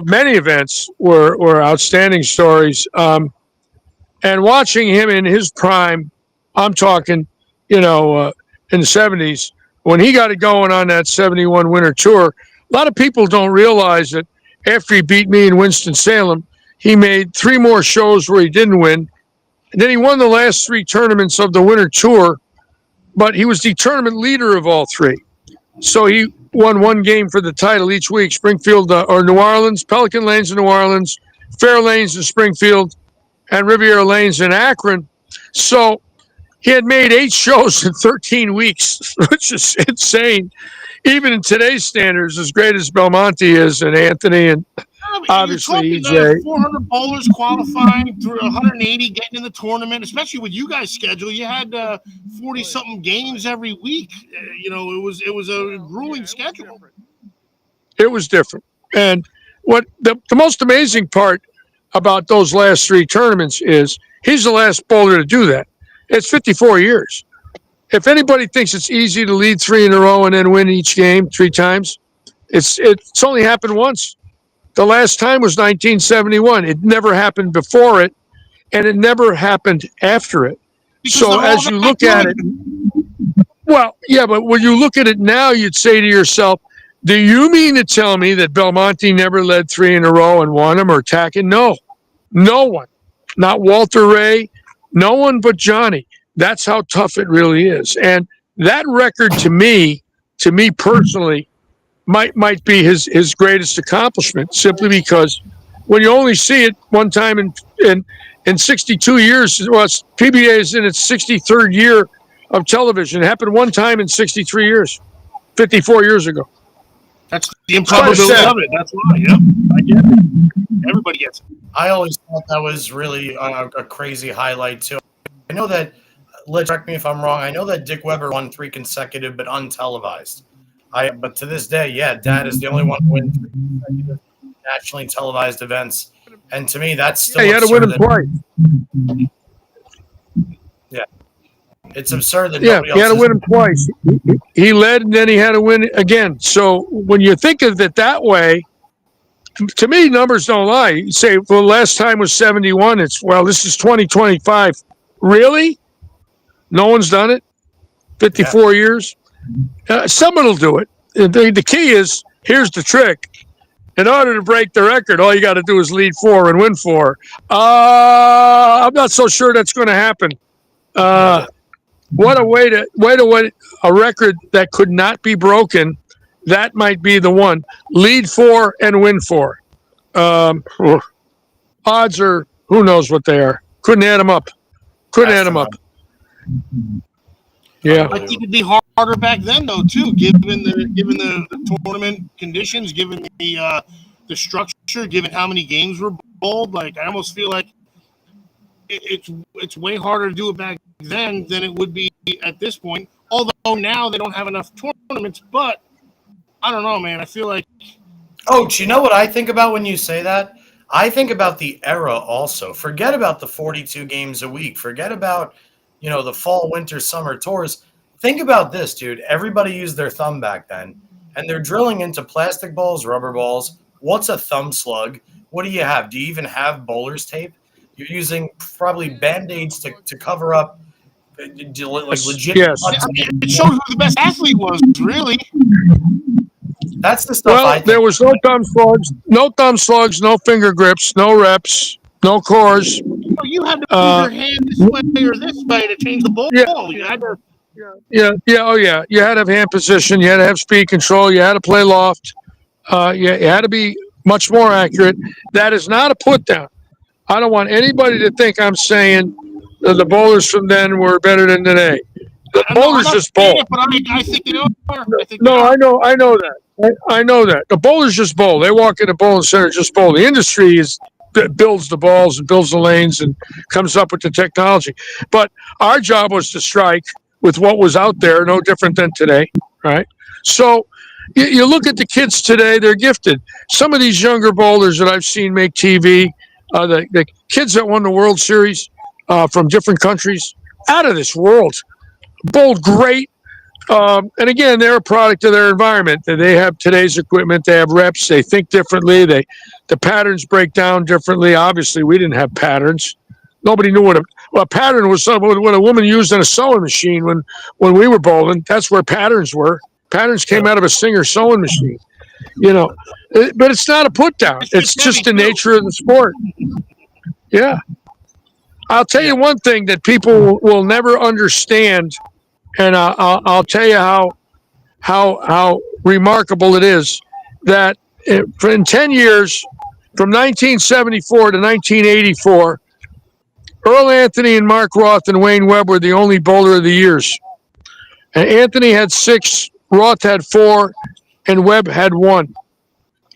many events were outstanding stories. And watching him in his prime, I'm talking, in the 70s, when he got it going on that 71 winter tour, a lot of people don't realize that after he beat me in Winston-Salem, he made 3 more shows where he didn't win. And then he won the last 3 tournaments of the winter tour, but he was the tournament leader of all 3. So he won 1 game for the title each week, Springfield or New Orleans, Pelican Lanes in New Orleans, Fair Lanes in Springfield, and Riviera Lanes in Akron. So he had made 8 shows in 13 weeks, which is insane. Even in today's standards, as great as Belmonte is and Anthony and obviously, you're talking 400 bowlers qualifying through 180 getting in the tournament, especially with you guys' schedule. You had 40-something games every week. It was a grueling schedule. It was different. And what the most amazing part about those last three tournaments is he's the last bowler to do that. It's 54 years. If anybody thinks it's easy to lead three in a row and then win each game three times, it's only happened once. The last time was 1971. It never happened before it, and it never happened after it. So as you look at it, well, yeah, but when you look at it now, you'd say to yourself, do you mean to tell me that Belmonte never led three in a row and won them, or Tackett? No, no one. Not Walter Ray, no one but Johnny. That's how tough it really is. And that record to me personally, might be his greatest accomplishment, simply because when you only see it one time in 62 years, well, PBA is in its 63rd year of television. It happened one time in 63 years, 54 years ago. That's the improbability of it. That's why. Yep, I get it. Everybody gets it. I always thought that was really a crazy highlight too. I know that. Correct me if I'm wrong. I know that Dick Weber won 3 consecutive, but untelevised. But to this day, yeah, Dad is the only one who wins 3 consecutive nationally televised events, and to me, that's still. Yeah, he had to win them twice. Yeah, it's absurd that. Yeah, he had to win them twice. He led, and then he had to win again. So when you think of it that way, to me, numbers don't lie. You say, well, last time was 71. This is 2025. Really? No one's done it? 54 years? Someone will do it. The key is, here's the trick. In order to break the record, all you got to do is lead 4 and win 4. I'm not so sure that's going to happen. What a way to win a record that could not be broken. That might be the one. Lead 4 and win 4. Odds are, who knows what they are. Couldn't add them up. Yeah, I think it'd be harder back then, though, too, given the tournament conditions, given the structure, given how many games were bowled. Like, I almost feel like it's way harder to do it back then than it would be at this point. Although now they don't have enough tournaments, but I don't know, man. I feel like. Oh, do you know what I think about when you say that? I think about the era also. Forget about the 42 games a week. Forget about, the fall, winter, summer tours. Think about this, dude. Everybody used their thumb back then, and they're drilling into plastic balls, rubber balls. What's a thumb slug? What do you have? Do you even have bowler's tape? You're using probably Band-Aids to cover up legit. Yes. It showed who the best athlete was, really. That's the stuff I think. There was no thumb slugs, no finger grips, no reps, no cores. You had to move your hand this way or this way to change the ball. Yeah. You had to. Yeah. You had to have hand position. You had to have speed control. You had to play loft. You had to be much more accurate. That is not a put down. I don't want anybody to think I'm saying that the bowlers from then were better than today. The bowlers just bowl. But I think they are. I know that. I know that. The bowlers just bowl. They walk in the bowling center, just bowl. The industry builds the balls and builds the lanes and comes up with the technology. But our job was to strike with what was out there, no different than today, right? So you look at the kids today, they're gifted. Some of these younger bowlers that I've seen make TV, the kids that won the World Series from different countries, out of this world, bowled great. And again, they're a product of their environment. They have today's equipment. They have reps. They think differently. The patterns break down differently. Obviously, we didn't have patterns. Nobody knew what a pattern was. What a woman used in a sewing machine when we were bowling. That's where patterns were. Patterns came out of a Singer sewing machine. But it's not a put down. It's just the nature of the sport. Yeah. I'll tell you one thing that people will never understand. And I'll tell you how remarkable it is that in 10 years, from 1974 to 1984, Earl Anthony and Mark Roth and Wayne Webb were the only bowler of the years. And Anthony had 6, Roth had 4, and Webb had 1.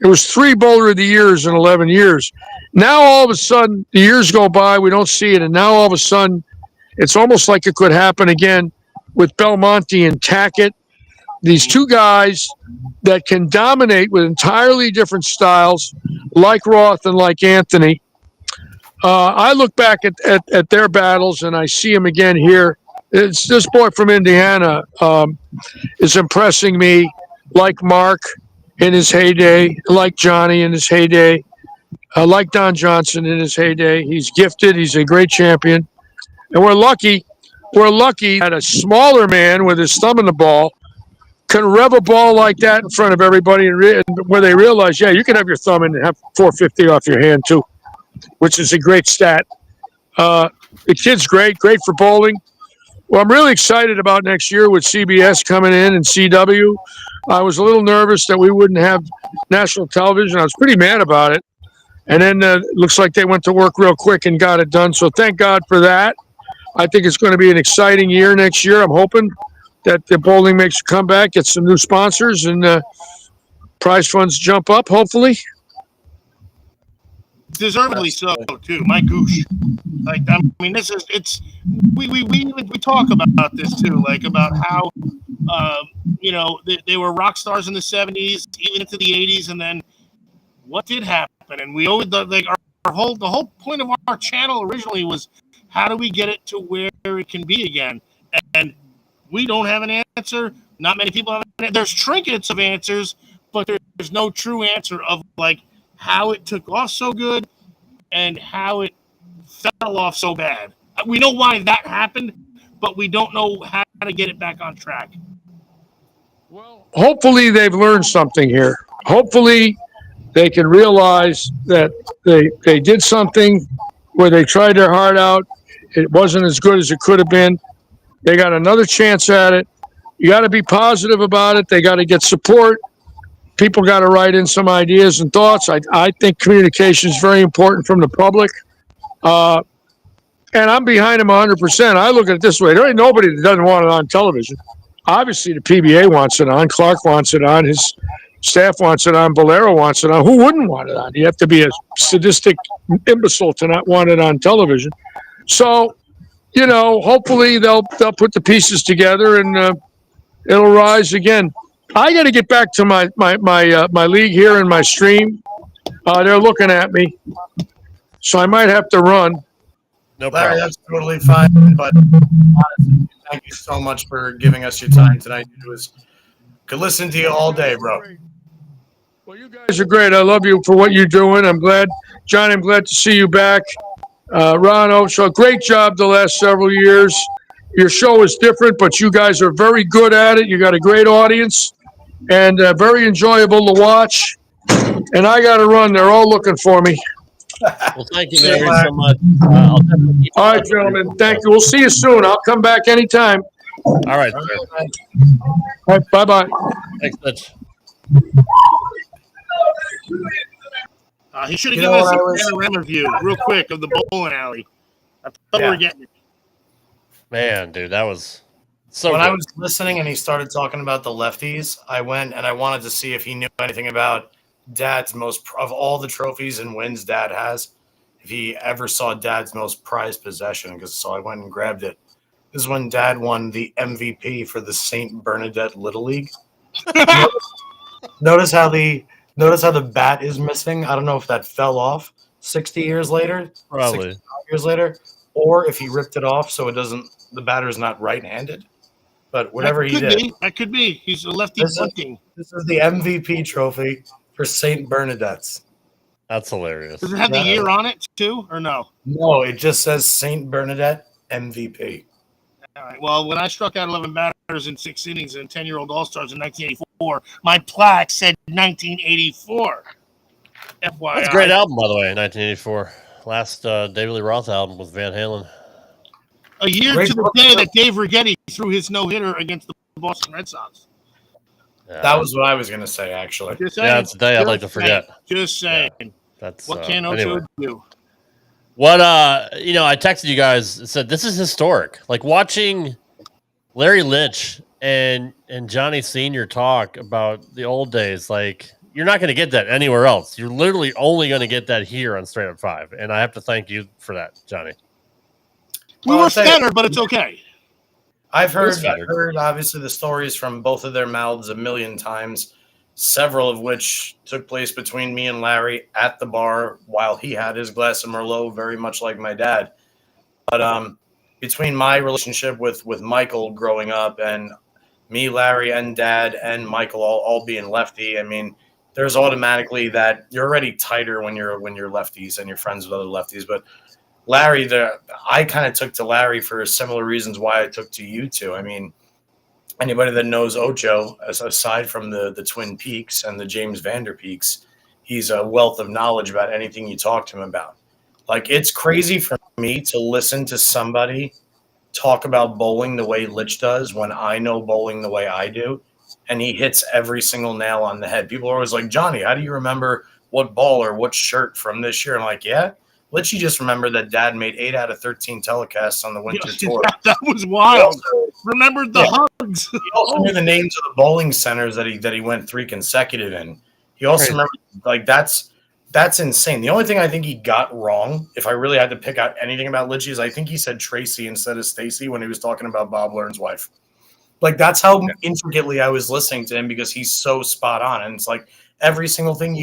It was 3 Bowler of the Years in 11 years. Now all of a sudden, the years go by, we don't see it, and now all of a sudden, it's almost like it could happen again with Belmonte and Tackett. These two guys that can dominate with entirely different styles, like Roth and like Anthony. I look back at their battles, and I see them again here. It's this boy from Indiana is impressing me, like Mark in his heyday, like Johnny in his heyday, like Don Johnson in his heyday. He's gifted. He's a great champion. And we're lucky that a smaller man with his thumb in the ball can rev a ball like that in front of everybody, and where they realize, yeah, you can have your thumb and have 450 off your hand too, which is a great stat. The kid's great for bowling. Well, I'm really excited about next year with CBS coming in and CW. I was a little nervous that we wouldn't have national television. I was pretty mad about it. And then it looks like they went to work real quick and got it done. So thank God for that. I think it's going to be an exciting year next year. I'm hoping that the bowling makes a comeback, gets some new sponsors, and prize funds jump up, hopefully. Deservedly so, too. My goosh. Like, I mean, we talk about this, too, like about how, they were rock stars in the 70s, even into the 80s, and then what did happen? And we always, like, the whole point of our channel originally was, how do we get it to where it can be again? And we don't have an answer. Not many people have an answer. There's trinkets of answers, but there's no true answer of, like, how it took off so good and how it fell off so bad. We know why that happened, but we don't know how to get it back on track. Well, hopefully they've learned something here. Hopefully they can realize that they did something where they tried their heart out. It wasn't as good as it could have been. They got another chance at it. You got to be positive about it. They got to get support. People got to write in some ideas and thoughts. I think communication is very important from the public. And I'm behind them 100%. I look at it this way. There ain't nobody that doesn't want it on television. Obviously, the PBA wants it on. Clark wants it on. His staff wants it on. Bolero wants it on. Who wouldn't want it on? You have to be a sadistic imbecile to not want it on television. So, hopefully they'll put the pieces together and it'll rise again. I got to get back to my league here and my stream. They're looking at me, so I might have to run. No problem. Larry, that's totally fine. But honestly, thank you so much for giving us your time tonight. Could listen to you all day, bro. Well, you guys are great. I love you for what you're doing. I'm glad, John. I'm glad to see you back. Ron Ocho, great job the last several years. Your show is different, but you guys are very good at it. You got a great audience and very enjoyable to watch. And I got to run. They're all looking for me. Well, thank you very so much. All right, gentlemen. Thank you. We'll see you soon. I'll come back anytime. All right. All right, bye-bye. Thanks, Mitch. He should have given us a panorama view real quick of the bowling alley. I thought we were getting it. Man, dude, that was so when good. I was listening and he started talking about the lefties, I went and I wanted to see if he knew anything about Dad's of all the trophies and wins Dad has, if he ever saw Dad's most prized possession. So I went and grabbed it. This is when Dad won the MVP for the St. Bernadette Little League. Notice how the bat is missing. I don't know if that fell off 60 years later, probably 65 years later, or if he ripped it off so the batter's not right-handed. But whatever he did, that could be. He's a lefty looking. This is the MVP trophy for St. Bernadette's. That's hilarious. Does it have the year on it too, or no? No, it just says St. Bernadette MVP. All right. Well, when I struck out 11 batters in 6 innings and 10-year-old All-Stars in 1984, my plaque said 1984. FYI. That's a great album, by the way, 1984. Last David Lee Roth album with Van Halen. A year to the day that Dave Righetti threw his no-hitter against the Boston Red Sox. Yeah. That was what I was going to say, actually. Yeah, it's a day I'd like to forget. Just saying. Yeah, that's what can Ocho do? What I texted you guys and said this is historic. Like watching Larry Litch and Johnny Sr. talk about the old days. Like you're not going to get that anywhere else. You're literally only going to get that here on Straight Up 5. And I have to thank you for that, Johnny. We were better, but it's okay. I've heard obviously the stories from both of their mouths a million times, several of which took place between me and Larry at the bar while he had his glass of Merlot, very much like my dad. But between my relationship with Michael growing up and me, Larry, and Dad, and Michael all being lefty, I mean, there's automatically that you're already tighter when you're lefties and you're friends with other lefties. But Larry, I kind of took to Larry for similar reasons why I took to you two. I mean, anybody that knows Ocho, aside from the Twin Peaks and the James Vander Peaks, he's a wealth of knowledge about anything you talk to him about. Like, it's crazy for me to listen to somebody talk about bowling the way Litch does when I know bowling the way I do, and he hits every single nail on the head. People are always like, Johnny, how do you remember what ball or what shirt from this year? I'm like, yeah. Litchy just remembered that Dad made 8 out of 13 telecasts on the winter tour. That was wild. Remembered the hugs. He also knew the names of the bowling centers that he went 3 consecutive in. He also remembered, like, that's insane. The only thing I think he got wrong, if I really had to pick out anything about Litchy, is I think he said Tracy instead of Stacy when he was talking about Bob Learn's wife. Like, that's how intricately I was listening to him, because he's so spot on. And it's like every single thing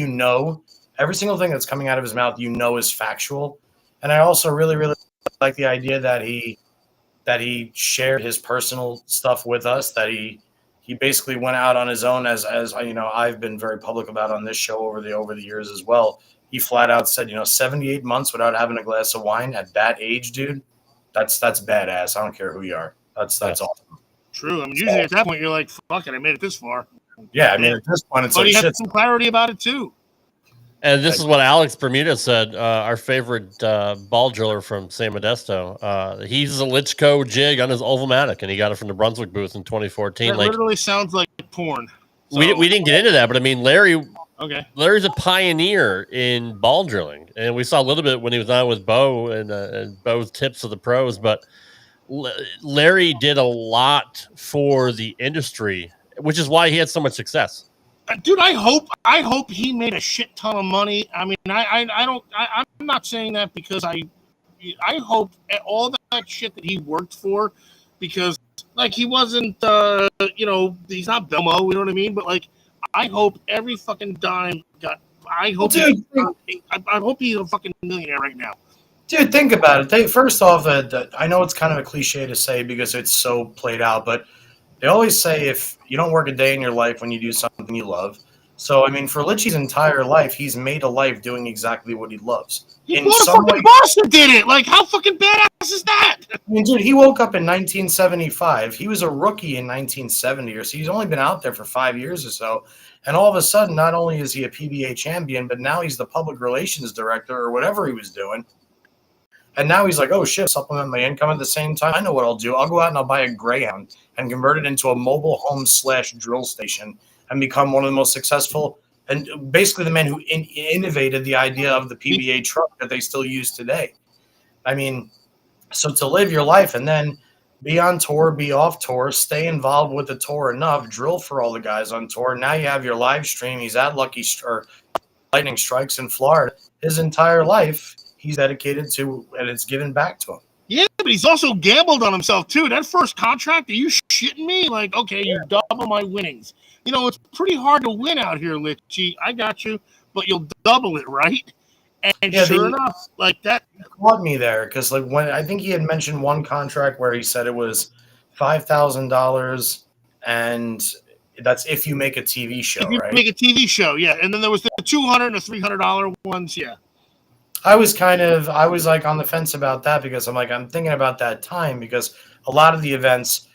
every single thing that's coming out of his mouth, is factual. And I also really, really like the idea that he shared his personal stuff with us, that he basically went out on his own, as you know, I've been very public about on this show over the years as well. He flat out said, 78 months without having a glass of wine at that age, dude, that's badass. I don't care who you are. That's awesome. True. I mean, usually at that point you're like, fuck it, I made it this far. Yeah, I mean, at this point it's but like he shit. had some clarity about it too. And this is what Alex Bermuda said, our favorite ball driller from San Modesto. He's a Litchco jig on his Ovalmatic, and he got it from the Brunswick booth in 2014. That literally sounds like porn. So, we didn't get into that, but I mean, Larry's a pioneer in ball drilling, and we saw a little bit when he was on with Bo and Bo's tips of the pros. But Larry did a lot for the industry, which is why he had so much success. Dude, I hope he made a shit ton of money. I mean, I'm not saying that because I hope all that shit that he worked for, because like he wasn't, he's not Belmo, you know what I mean? But like, I hope every fucking dime got. I hope he's a fucking millionaire right now. Dude, think about it. First off, I know it's kind of a cliche to say because it's so played out, but they always say if you don't work a day in your life when you do something you love. So, I mean, for Litchy's entire life, he's made a life doing exactly what he loves. He bought a fucking boss that did it. Like, how fucking badass is that? I mean, dude, he woke up in 1975. He was a rookie in 1970, so he's only been out there for 5 years or so. And all of a sudden, not only is he a PBA champion, but now he's the public relations director or whatever he was doing. And now he's like, oh, shit, supplement my income at the same time. I know what I'll do. I'll go out and I'll buy a Greyhound and convert it into a mobile home / drill station and become one of the most successful, and basically the man who innovated the idea of the PBA truck that they still use today. I mean, so to live your life and then be on tour, be off tour, stay involved with the tour enough, drill for all the guys on tour. Now you have your live stream. He's at Lightning Strikes in Florida. His entire life he's dedicated to, and it's given back to him. Yeah, but he's also gambled on himself too. That first contract, are you shitting me? Like, okay, you double my winnings. You know, it's pretty hard to win out here, Litchy. I got you, but you'll double it, right? And sure enough, like that caught me there, because like when I think he had mentioned one contract where he said it was $5,000, and that's if you make a TV show, right? Make a TV show, yeah. And then there was the $200 and the $300 ones, yeah. I was like on the fence about that, because I'm thinking about that time, because a lot of events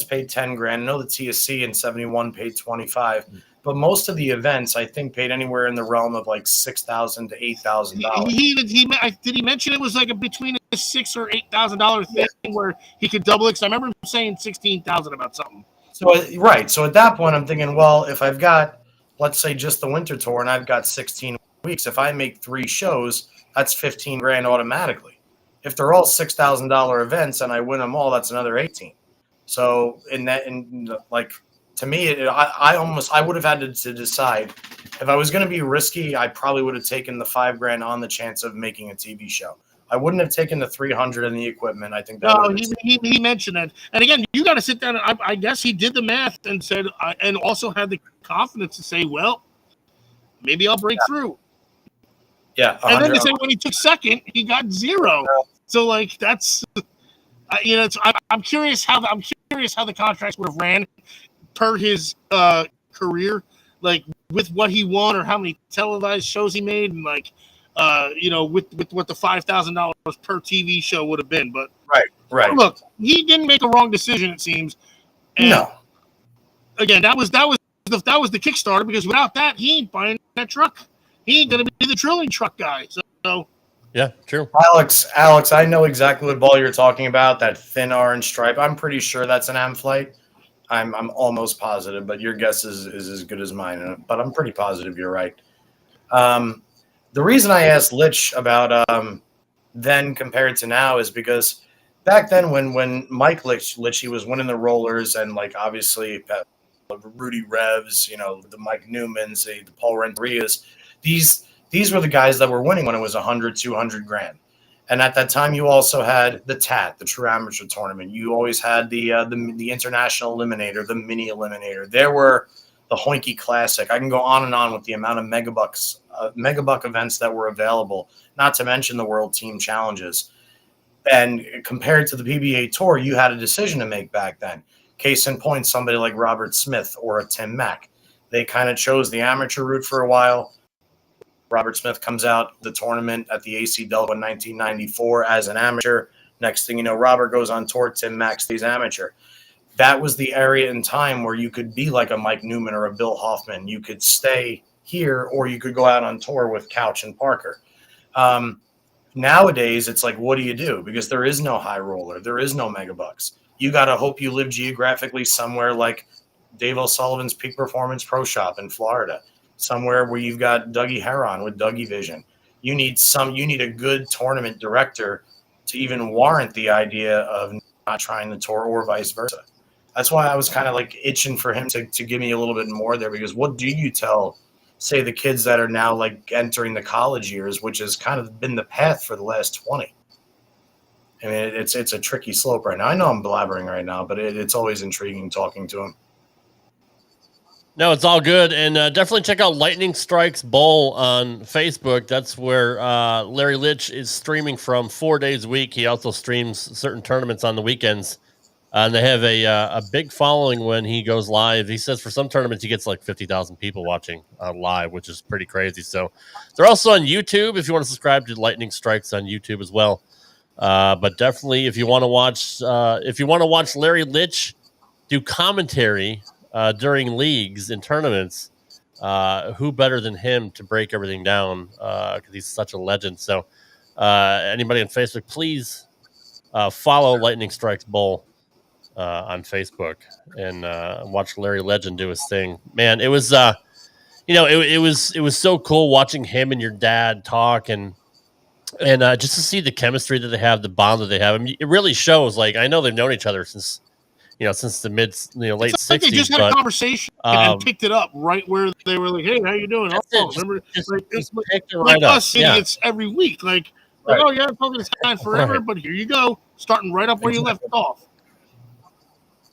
paid 10 grand. I know the TSC in 71 paid 25, but most of the events I think paid anywhere in the realm of like $6,000 to $8,000. Did he mention it was like between a $6,000 or $8,000 thing where he could double it? Because I remember him saying $16,000 about something. So right. So at that point, I'm thinking, well, if I've got, let's say, just the winter tour, and I've got 16 weeks, if I make 3 shows, that's 15 grand automatically. If they're all $6,000 events and I win them all, that's another 18. So to me, I would have had to decide if I was going to be risky. I probably would have taken the $5,000 on the chance of making a TV show. I wouldn't have taken the 300 and the equipment. I think that. No, he mentioned that. And again, you got to sit down. I guess he did the math and said, and also had the confidence to say, well, maybe I'll break through. Yeah. And then they say when he took second, he got 0. So like that's, I'm curious how the contracts would have ran per his career, like with what he won or how many televised shows he made, and like. With what the $5,000 per TV show would have been, but right. Look, he didn't make a wrong decision, it seems. And no. Again, that was the Kickstarter, because without that, he ain't buying that truck. He ain't gonna be the drilling truck guy. So yeah, true. Alex, I know exactly what ball you're talking about. That thin orange stripe. I'm pretty sure that's an Amflight. I'm almost positive, but your guess is as good as mine. But I'm pretty positive you're right. The reason I asked Litch about then compared to now is because back then when Mike Litch he was winning the rollers, and like obviously Rudy Revs, the Mike Newmans, the Paul Renterias, these were the guys that were winning when it was 100, 200 grand. And at that time, you also had the TAT, the True Amateur Tournament. You always had the International Eliminator, the Mini Eliminator. There were the Hoinky Classic. I can go on and on with the amount of megabuck events that were available, not to mention the World Team Challenges. And compared to the PBA Tour, you had a decision to make back then. Case in point, somebody like Robert Smith or a Tim Mack. They kind of chose the amateur route for a while. Robert Smith comes out the tournament at the AC Delta in 1994 as an amateur. Next thing you know, Robert goes on tour, Tim Mack stays amateur. That was the area in time where you could be like a Mike Newman or a Bill Hoffman. You could stay here, or you could go out on tour with Couch and Parker. Nowadays, it's like, what do you do? Because there is no high roller. There is no megabucks. You got to hope you live geographically somewhere like Dave O'Sullivan's Peak Performance Pro Shop in Florida, somewhere where you've got Dougie Heron with Dougie Vision. You need a good tournament director to even warrant the idea of not trying the tour, or vice versa. That's why I was kind of like itching for him to give me a little bit more there, because what do you tell, say, the kids that are now like entering the college years, which has kind of been the path for the last 20? I mean, it's a tricky slope right now. I know I'm blabbering right now, but it's always intriguing talking to him. No, it's all good. And definitely check out Lightning Strikes Bowl on Facebook. That's where Larry Litch is streaming from 4 days a week. He also streams certain tournaments on the weekends. And they have a big following when he goes live. He says for some tournaments he gets like 50,000 people watching live, which is pretty crazy. So they're also on YouTube if you want to subscribe to Lightning Strikes on YouTube as well. But definitely if you want to watch Larry Litch do commentary during leagues and tournaments, who better than him to break everything down, because he's such a legend. So anybody on Facebook, please follow Lightning Strikes Bowl on Facebook and watch Larry Legend do his thing. Man, it was it was so cool watching him and your dad talk, and just to see the chemistry that they have, the bond that they have. I mean, it really shows. Like, I know they've known each other since the late 60s. Like they just had a conversation and picked it up right where they were like, "Hey, how you doing?" Remember, it's like us idiots every week. Like, oh yeah, I'm talking this guy forever, but here you go, starting right up where you left off.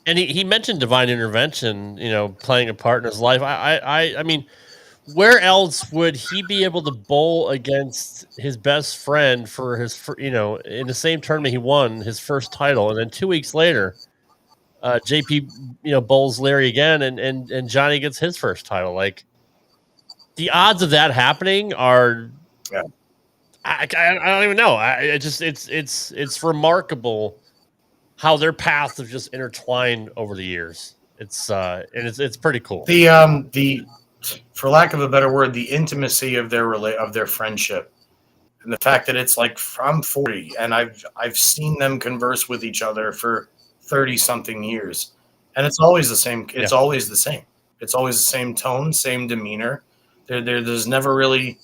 And he mentioned divine intervention, playing a part in his life. I mean, where else would he be able to bowl against his best friend for his, in the same tournament he won his first title, and then 2 weeks later, JP, bowls Larry again, and Johnny gets his first title. Like, the odds of that happening are, I don't even know. It's remarkable how their paths have just intertwined over the years. It's pretty cool. The for lack of a better word, the intimacy of their friendship, and the fact that it's like, I'm 40 and I've seen them converse with each other for 30 something years, and it's always the same. It's always the same. It's always the same tone, same demeanor. There's never really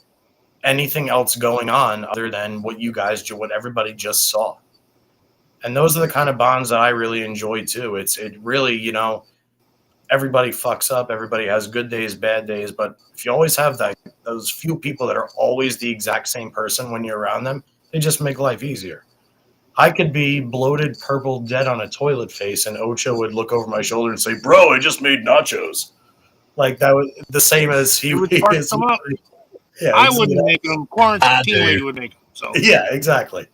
anything else going on other than what everybody just saw. And those are the kind of bonds that I really enjoy too. It really, everybody fucks up. Everybody has good days, bad days. But if you always have those few people that are always the exact same person when you're around them, they just make life easier. I could be bloated, purple, dead on a toilet face, and Ocho would look over my shoulder and say, "Bro, I just made nachos." Like that was the same as he would is. spark them up. Yeah, I wouldn't make them. Quarantine I team lady do. would make them. So Yeah, exactly.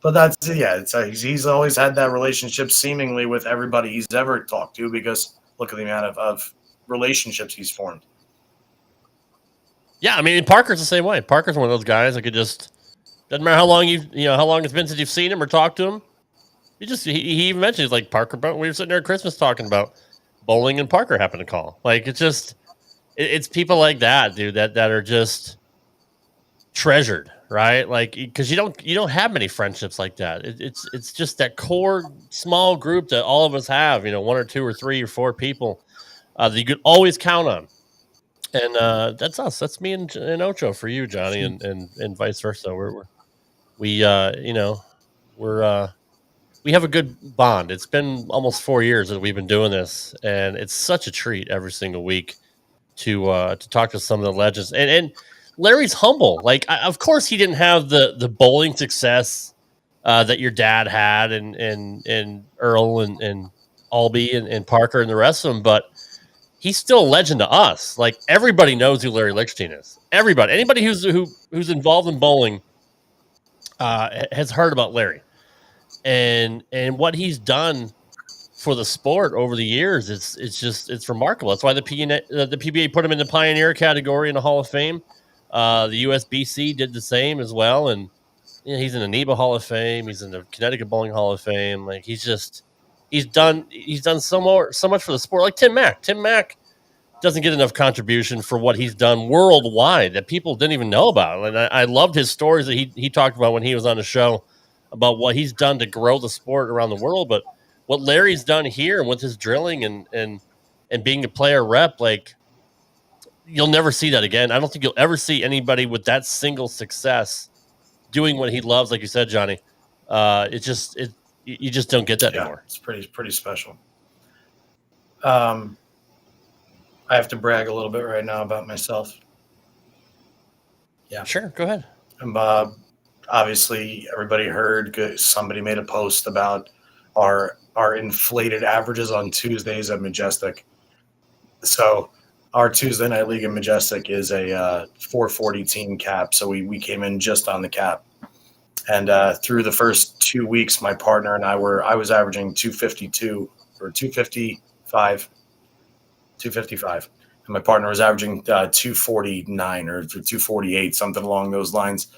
But that's he's always had that relationship seemingly with everybody he's ever talked to, because look at the amount of relationships he's formed. Yeah, I mean, Parker's the same way. Parker's one of those guys that could just doesn't matter how long how long it's been since you've seen him or talked to him. He even mentioned, he's like, Parker, but we were sitting there at Christmas talking about bowling, and Parker happened to call. Like, it's people like that, dude, that are just treasured, right? Like, because you don't have many friendships like that. It's just that core small group that all of us have. One or two or three or four people that you could always count on. And that's us. That's me and Ocho for you, Johnny, and vice versa. We have a good bond. It's been almost 4 years that we've been doing this, and it's such a treat every single week to talk to some of the legends. And Larry's humble. Like, of course, he didn't have the bowling success that your dad had, and Earl and Albie and Parker and the rest of them, but he's still a legend to us. Like, everybody knows who Larry Lichstein is. Everybody, anybody who's involved in bowling has heard about Larry, and what he's done for the sport over the years. It's remarkable. That's why the PBA put him in the pioneer category in the Hall of Fame. The USBC did the same as well, and he's in the NEBA Hall of Fame. He's in the Connecticut Bowling Hall of Fame. Like, he's done so much for the sport. Like Tim Mack doesn't get enough contribution for what he's done worldwide that people didn't even know about. And I loved his stories that he talked about when he was on the show about what he's done to grow the sport around the world. But what Larry's done here with his drilling and being a player rep, like, you'll never see that again. I don't think you'll ever see anybody with that single success doing what he loves, like you said, Johnny. You just don't get that anymore. It's pretty special. I have to brag a little bit right now about myself. Yeah, sure. Go ahead. Obviously, everybody heard. Somebody made a post about our inflated averages on Tuesdays at Majestic. So our Tuesday night league in Majestic is a 440 team cap. So we came in just on the cap. And through the first 2 weeks, my partner and I was averaging 252 or 255. And my partner was averaging 249 or 248, something along those lines.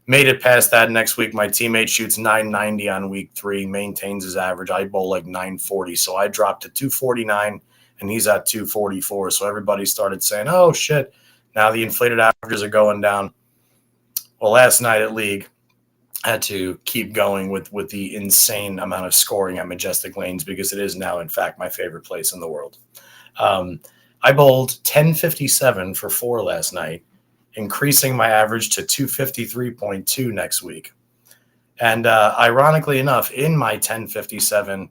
Made it past that. Next week, my teammate shoots 990 on week 3, maintains his average. I bowl like 940. So I dropped to 249, and he's at 244. So everybody started saying, oh, shit, now the inflated averages are going down. Well, last night at League, I had to keep going with the insane amount of scoring at Majestic Lanes, because it is now, in fact, my favorite place in the world. I bowled 1057 for 4 last night, increasing my average to 253.2 next week. And ironically enough, in my 1057,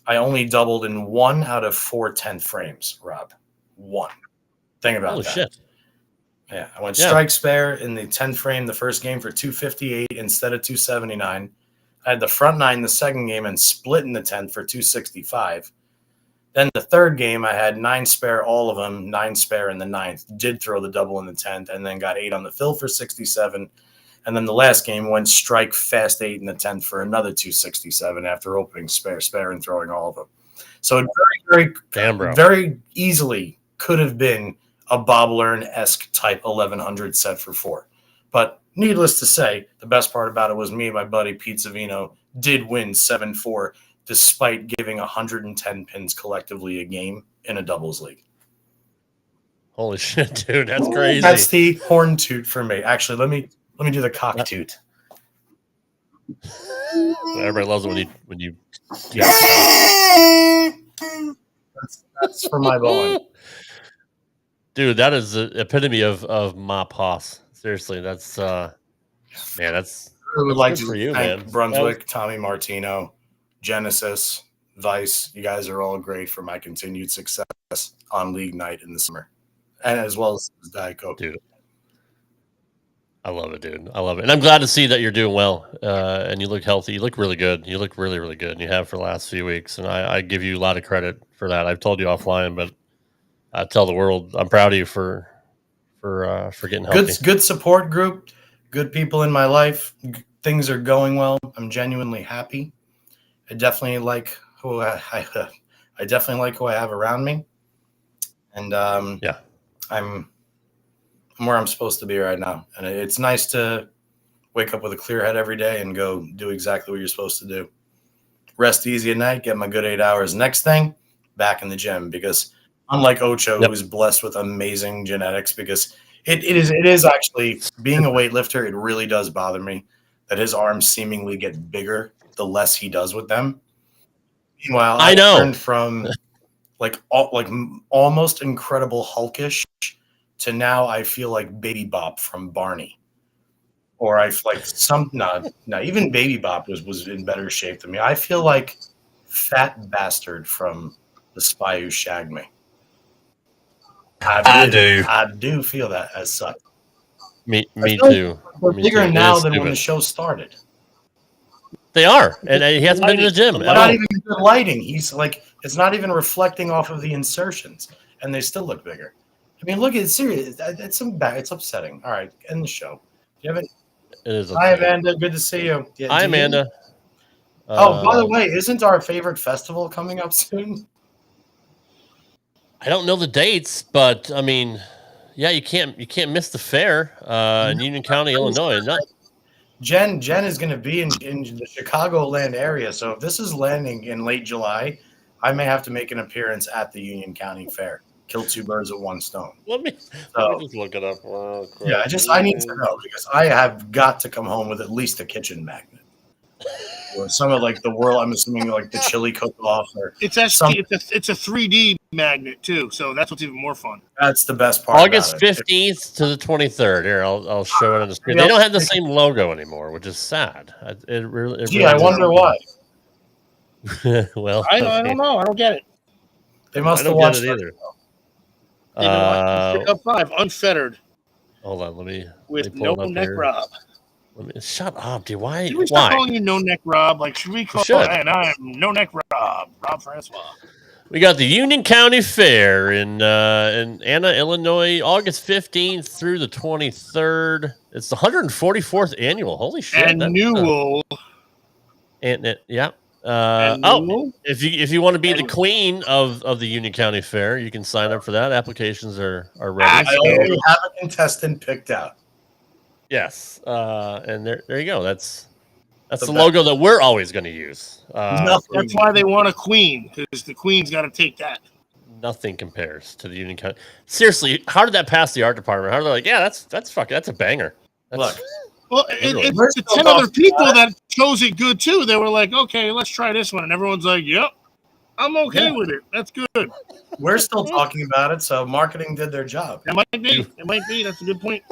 I only doubled in 1 out of 4 10th frames, Rob. 1. Think about that. Shit. Yeah, I went strike spare in the 10th frame the first game for 258 instead of 279. I had the front 9 the second game and split in the 10th for 265. Then the third game, I had 9 spare, all of them, 9 spare in the 9th. Did throw the double in the 10th, and then got 8 on the fill for 67. And then the last game went strike fast 8 in the 10th for another 267 after opening spare, and throwing all of them. So it very easily could have been a Bob Learn-esque type 1100 set for 4. But needless to say, the best part about it was me and my buddy Pete Savino did win 7-4, despite giving 110 pins collectively a game in a doubles league. Holy shit, dude, that's crazy. That's the horn toot for me. Actually, let me do the cock toot. Everybody loves it when you that's for my bowling. Dude, that is the epitome of mop hoss. Seriously, that's man, that's I would like good to for you, thank man. Brunswick, Tommy Martino, Genesis, Vice, you guys are all great for my continued success on league night in the summer, and as well as Diet Coke. Dude, I love it, dude. I love it. And I'm glad to see that you're doing well and you look healthy. You look really good. You look really, really good. And you have for the last few weeks. And I give you a lot of credit for that. I've told you offline, but I tell the world I'm proud of you for getting healthy. Good support group, good people in my life. Things are going well. I'm genuinely happy. I definitely like who I definitely like who I have around me. And yeah, I'm where I'm supposed to be right now. And it's nice to wake up with a clear head every day and go do exactly what you're supposed to do. Rest easy at night, get my good 8 hours. Next thing, back in the gym, because unlike Ocho, who's blessed with amazing genetics, because it is actually, being a weightlifter, it really does bother me that his arms seemingly get bigger the less he does with them. Meanwhile, I turned from almost Incredible Hulkish to now I feel like Baby Bop from Barney. Or I like even Baby Bop was in better shape than me. I feel like Fat Bastard from The Spy Who Shagged Me. I do feel that as such. Me too. They're bigger now than when the show started. They are, and he hasn't been in the gym at Not all. even good lighting. He's like, it's not even reflecting off of the insertions, and they still look bigger. I mean, look at it. Seriously, it's upsetting. All right, end the show. Do you have any? It is. Hi, Amanda. Good to see you. Yeah, Hi, Amanda. By the way, isn't our favorite festival coming up soon? I don't know the dates, but I mean, yeah, you can't miss the fair in Union County, Illinois. Jen is going to be in the Chicagoland area, so if this is landing in late July, I may have to make an appearance at the Union County Fair. Kill two birds with one stone. Let me just look it up. Oh, yeah, I need to know, because I have got to come home with at least a kitchen magnet. Or some of like the world, I'm assuming like the chili cook-off. Or it's a 3D magnet too, so that's what's even more fun. That's the best part. August 15th to the 23rd. Here, I'll show it on the screen. They don't have the same logo anymore, which is sad. It really I wonder why. Well, I don't know. I don't get it. They must have watched it either. Up 5 unfettered. Hold on, let me no neck Rob. Shut up, dude. Why? Should we start calling you No Neck Rob? Like, should we call? And I'm No Neck Rob Francois. We got the Union County Fair in Anna, Illinois, August 15th through the 23rd. It's the 144th annual. Holy shit! Annual. Yeah. If you want to be the queen of the Union County Fair, you can sign up for that. Applications are ready. I already have a contestant picked out. Yes, and there you go. That's the logo that we're always going to use. That's why they want a queen, because the queen's got to take that. Nothing compares to the Union County. Seriously, how did that pass the art department? How are they like, yeah, that's a banger. Look. Well, it's the 10 other people that chose it good too. They were like, okay, let's try this one. And everyone's like, yep, I'm okay with it. That's good. We're still talking about it, so marketing did their job. It might be. That's a good point.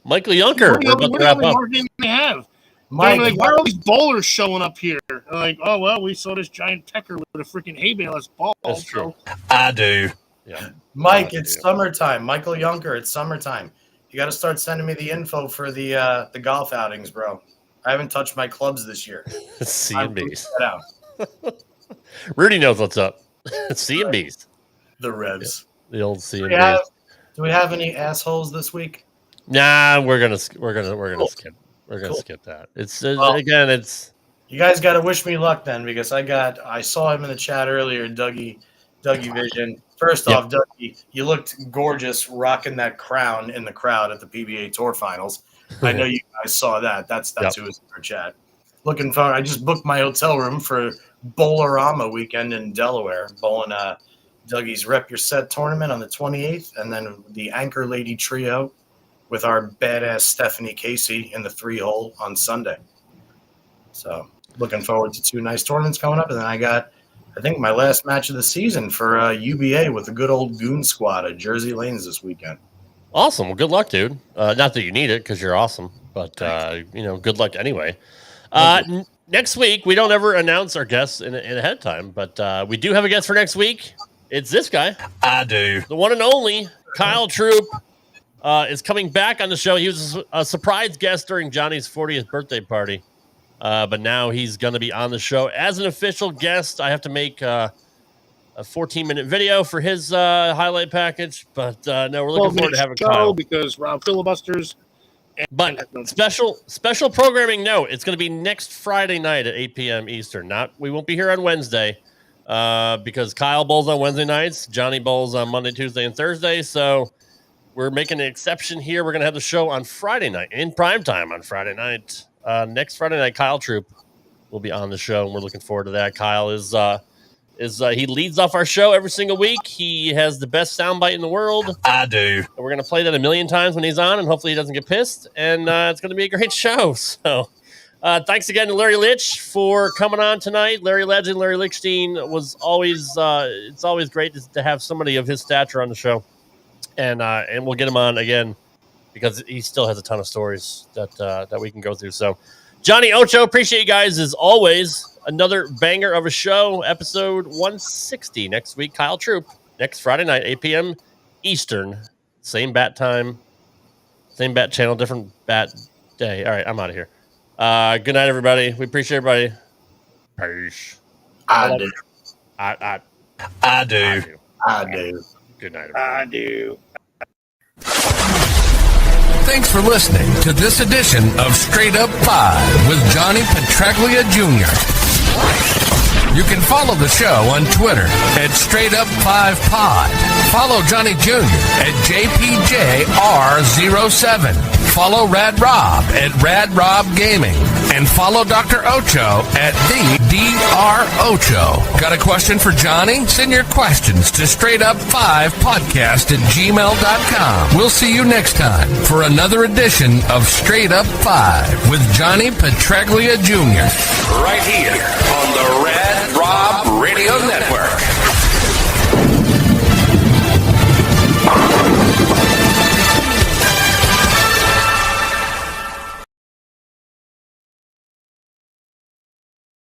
Michael Yunker. We're about to wrap up. Marketing they have. Mike, like, why are all these bowlers showing up here? They're like, oh, well, we saw this giant tecker with a freaking hay baleless ball. That's true. I do. Yeah. Mike, it's summertime. Michael Yunker, it's summertime. You got to start sending me the info for the golf outings, bro. I haven't touched my clubs this year. C&B's. Rudy knows what's up. C&B's. The Revs. The old C&B's. Do we have any assholes this week? Nah, we're gonna skip. We're gonna skip that. It's again. It's you guys got to wish me luck then, because I saw him in the chat earlier, Dougie Vision. First off, Dougie, you looked gorgeous rocking that crown in the crowd at the PBA Tour Finals. I know you guys saw that. That's who was in our chat. Looking forward. I just booked my hotel room for Bowlerama weekend in Delaware, bowling Dougie's Rep Your Set tournament on the 28th, and then the Anchor Lady Trio with our badass Stephanie Casey in the 3-hole on Sunday. So looking forward to 2 nice tournaments coming up. And then I think my last match of the season for UBA with the good old Goon Squad at Jersey Lanes this weekend. awesome. Well, good luck, dude. Not that you need it because you're awesome, but good luck anyway. Next week, we don't ever announce our guests in ahead of time, but we do have a guest for next week. It's this guy. I do. The one and only Kyle Troop is coming back on the show. He was a surprise guest during Johnny's 40th birthday party, but now he's going to be on the show as an official guest. I have to make a 14-minute video for his highlight package, but no, we're looking forward to having Kyle. Because Rob filibusters. But special programming note, it's going to be next Friday night at 8 p.m. Eastern. We won't be here on Wednesday because Kyle bowls on Wednesday nights. Johnny bowls on Monday, Tuesday, and Thursday. So we're making an exception here. We're going to have the show on Friday night, in prime time on Friday night. Next Friday night, Kyle Troop will be on the show, and we're looking forward to that. Kyle is he leads off our show every single week. He has the best soundbite in the world. I do. And we're going to play that a million times when he's on, and hopefully he doesn't get pissed. And it's going to be a great show. So thanks again to Larry Litch for coming on tonight. Larry Legend, Larry Lichstein was always, it's always great to have somebody of his stature on the show. And we'll get him on again because he still has a ton of stories that we can go through. So Johnny Ocho, appreciate you guys as always. Another banger of a show, episode 160 next week. Kyle Troop, next Friday night, 8 p.m. Eastern. Same bat time, same bat channel, different bat day. All right, I'm out of here. Good night, everybody. We appreciate everybody. Peace. I do. I do. I do. Good night, everybody. I do. Thanks for listening to this edition of Straight Up 5 with Johnny Petraglia Jr. You can follow the show on Twitter at Straight Up 5 Pod. Follow Johnny Jr. at JPJR07. Follow Rad Rob at Rad Rob Gaming. And follow Dr. Ocho at the Dr. Ocho. Got a question for Johnny? Send your questions to straightup5podcast@gmail.com. We'll see you next time for another edition of Straight Up 5 with Johnny Petraglia Jr. Right here on the Rad